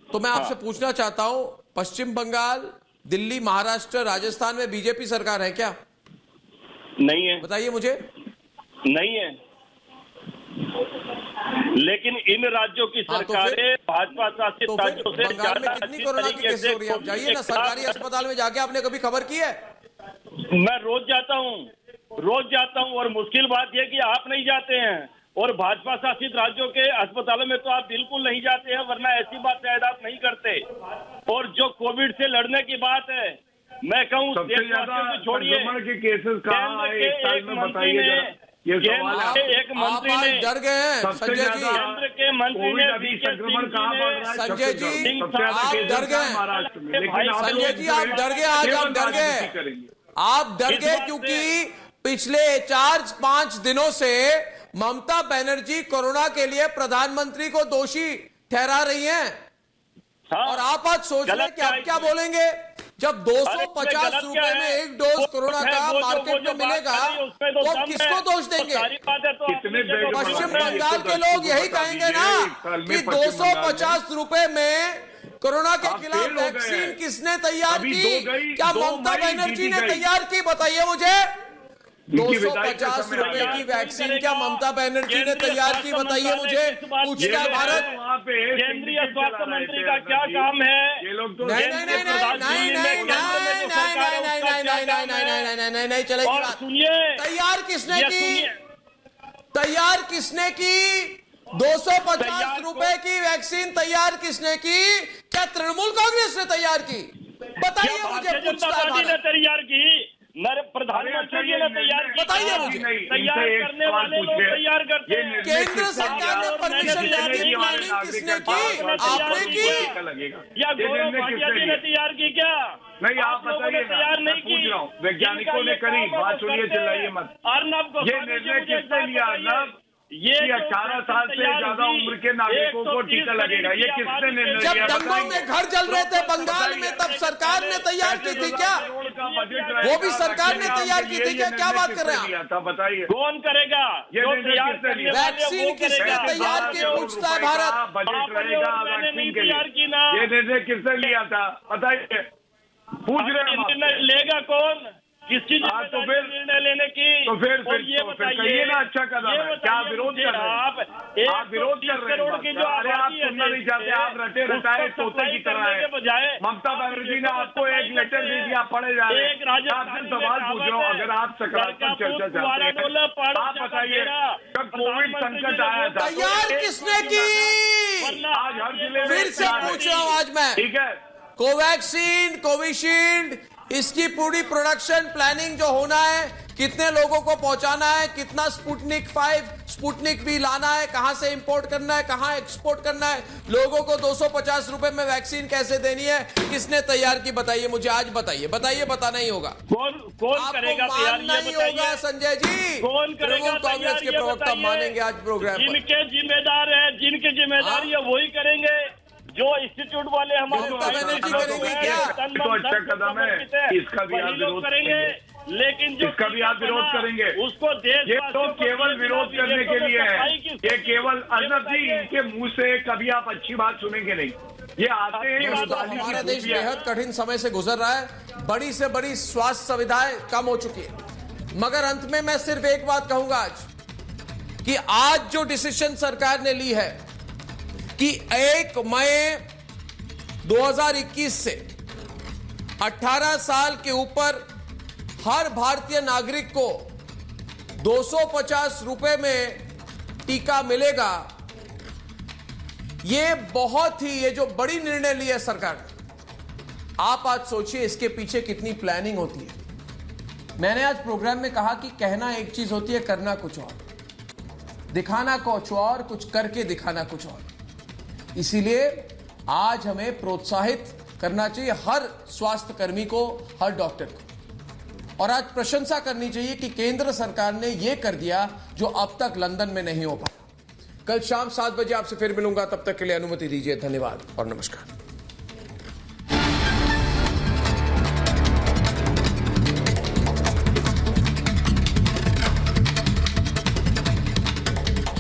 तो मैं आपसे पूछना चाहता हूं, पश्चिम बंगाल, दिल्ली, महाराष्ट्र, राजस्थान में बीजेपी सरकार है क्या? नहीं है। बताइए मुझे। नहीं है, लेकिन इन राज्यों की सरकारें भाजपा शासित राज्यों से बंगाल में कितनी कोरोना की केसेस हो रही है? आप जाइए ना सरकारी अस्पताल में, जाके आपने कभी खबर की है? मैं रोज जाता हूं और मुश्किल बात यह कि आप नहीं जाते हैं, और भाजपा शासित राज्यों के अस्पतालों में तो आप बिल्कुल नहीं जाते हैं, वरना ऐसी बात शायद आप नहीं करते। और जो कोविड से लड़ने की बात है, मैं कहूँ सबसे ज्यादा संक्रमण के केसेस कहाँ है एक साल में, बताइए जरा। ये सवाल है। एक मंत्री ने डर गए हैं सबसे संजय जी, केंद्र के मंत्री ने अभी संक्रमण कहाँ बढ़ रहा है? संजय जी आप डर गए महाराष्ट्र में, लेकिन संजय जी आप डर गए, आज आप डर गए, आप डर गए क्योंकि पिछले 4-5 दिनों से ममता बनर्जी कोरोना के लिए प्रधानमंत्री को दोषी ठहरा रही हैं। और आप आज सोच रहे हैं कि आप क्या बोलेंगे जब 250 रुपए में एक डोज कोरोना का मार्केट में मिलेगा, तो आप किसको दोष देंगे? पश्चिम बंगाल के लोग यही कहेंगे ना कि 250 रुपए में कोरोना के खिलाफ वैक्सीन किसने तैयार की? क्या ममता बनर्जी ने तैयार की? बताइए मुझे। 250 रुपए की वैक्सीन क्या ममता बनर्जी ने तैयार की? बताइए मुझे। पूछता है भारत। केंद्रीय स्वास्थ्य मंत्री का क्या काम है? नहीं चलेगी बात। तैयार किसने की? तैयार किसने की? 250 रुपए की वैक्सीन तैयार किसने की? क्या तृणमूल कांग्रेस ने तैयार की? बताइए मुझे। पूछता है भारत। तैयार की प्रधानमंत्री जी ने तैयार की? बताइए मुझे। तैयार करने वाले लोग तैयार करते हैं। केंद्र सरकार ने परमिशन दी, प्लानिंग किसने की? आपने की या गौरव भाटिया जी ने तैयार की? क्या नहीं, आप बताइए। तैयार नहीं की? पूछ रहा हूँ, वैज्ञानिकों ने करी, बात सुनिए, चिल्लाइए मत। अर्नब ये निर्णय किसने लिया? अर्नब, ये 18 साल से ज्यादा उम्र के नागरिकों को टीका लगेगा, ये किसने निर्णय जब लिया? दंगों में घर जल रहे थे बंगाल में, तब सरकार ने तैयार की थी क्या? वो भी सरकार ने तैयार की थी क्या? क्या बात कर रहे हैं आप? बताइए। कौन करेगा? वैक्सीन किसने तैयार की? पूछता है भारत। बजट रहेगा वैक्सीन के लिए। ये निर्णय किसने लिया था? बताइए। पूछ रहे हैं। निर्णय लेगा कौन? किसकी तो फिर निर्णय लेने की? तो फिर ये बताइए ना, अच्छा कदम है। क्या विरोध कर रहे हैं? आप विरोध कर रहे हैं? अरे आप सुनना नहीं चाहते, आप रटे रटाए तोते की तरह है। ममता बनर्जी ने आपको एक लेटर दे दिया, पढ़े जा रहे हैं। आपसे सवाल पूछ रहा हूँ, अगर आप सकारात्मक चर्चा चाहते हैं, आप बताइए, जब कोविड संकट आया था तैयार किसने की? आज हर जिले में फिर से पूछ रहा हूँ आज मैं। ठीक है, कोवैक्सीन, कोविशील्ड, इसकी पूरी प्रोडक्शन प्लानिंग जो होना है, कितने लोगों को पहुंचाना है, कितना स्पुतनिक 5, स्पुतनिक भी लाना है, कहां से इंपोर्ट करना है, कहां एक्सपोर्ट करना है, लोगों को 250 रुपए में वैक्सीन कैसे देनी है, किसने तैयार की? बताइए मुझे आज। बताइए, बताना ही होगा। कौन करेगा? मानना ही होगा संजय जी। कौन करेगा? कांग्रेस के प्रवक्ता मानेंगे आज प्रोग्राम पर। जिनके जिम्मेदार है, जिनकी जिम्मेदारी है, वही करेंगे। जो इंस्टीट्यूट वाले हमारे बनर्जी करेंगे क्या? तो अच्छा कदम है, इसका भी आप विरोध करेंगे, लेकिन जो इसका भी आप विरोध करेंगे उसको देश, ये तो केवल विरोध करने के लिए है। ये केवल अर्नब जी, इनके मुंह से कभी आप अच्छी बात सुनेंगे नहीं। ये आते हैं। हमारा देश बेहद कठिन समय से गुजर रहा है, बड़ी से बड़ी स्वास्थ्य सुविधाएं कम हो चुकी है, मगर अंत में मैं सिर्फ एक बात कहूंगा आज, कि आज जो डिसीजन सरकार ने ली है कि 1 मई 2021 से 18 साल के ऊपर हर भारतीय नागरिक को 250 रुपए में टीका मिलेगा, ये जो बड़ी निर्णय लिया सरकार ने, आप आज सोचिए इसके पीछे कितनी प्लानिंग होती है। मैंने आज प्रोग्राम में कहा कि कहना एक चीज होती है, करना कुछ और, दिखाना कुछ और, कुछ करके दिखाना कुछ और। इसीलिए आज हमें प्रोत्साहित करना चाहिए हर स्वास्थ्य कर्मी को, हर डॉक्टर को, और आज प्रशंसा करनी चाहिए कि केंद्र सरकार ने यह कर दिया जो अब तक लंदन में नहीं हो पाया। कल शाम 7 बजे आपसे फिर मिलूंगा। तब तक के लिए अनुमति दीजिए। धन्यवाद और नमस्कार।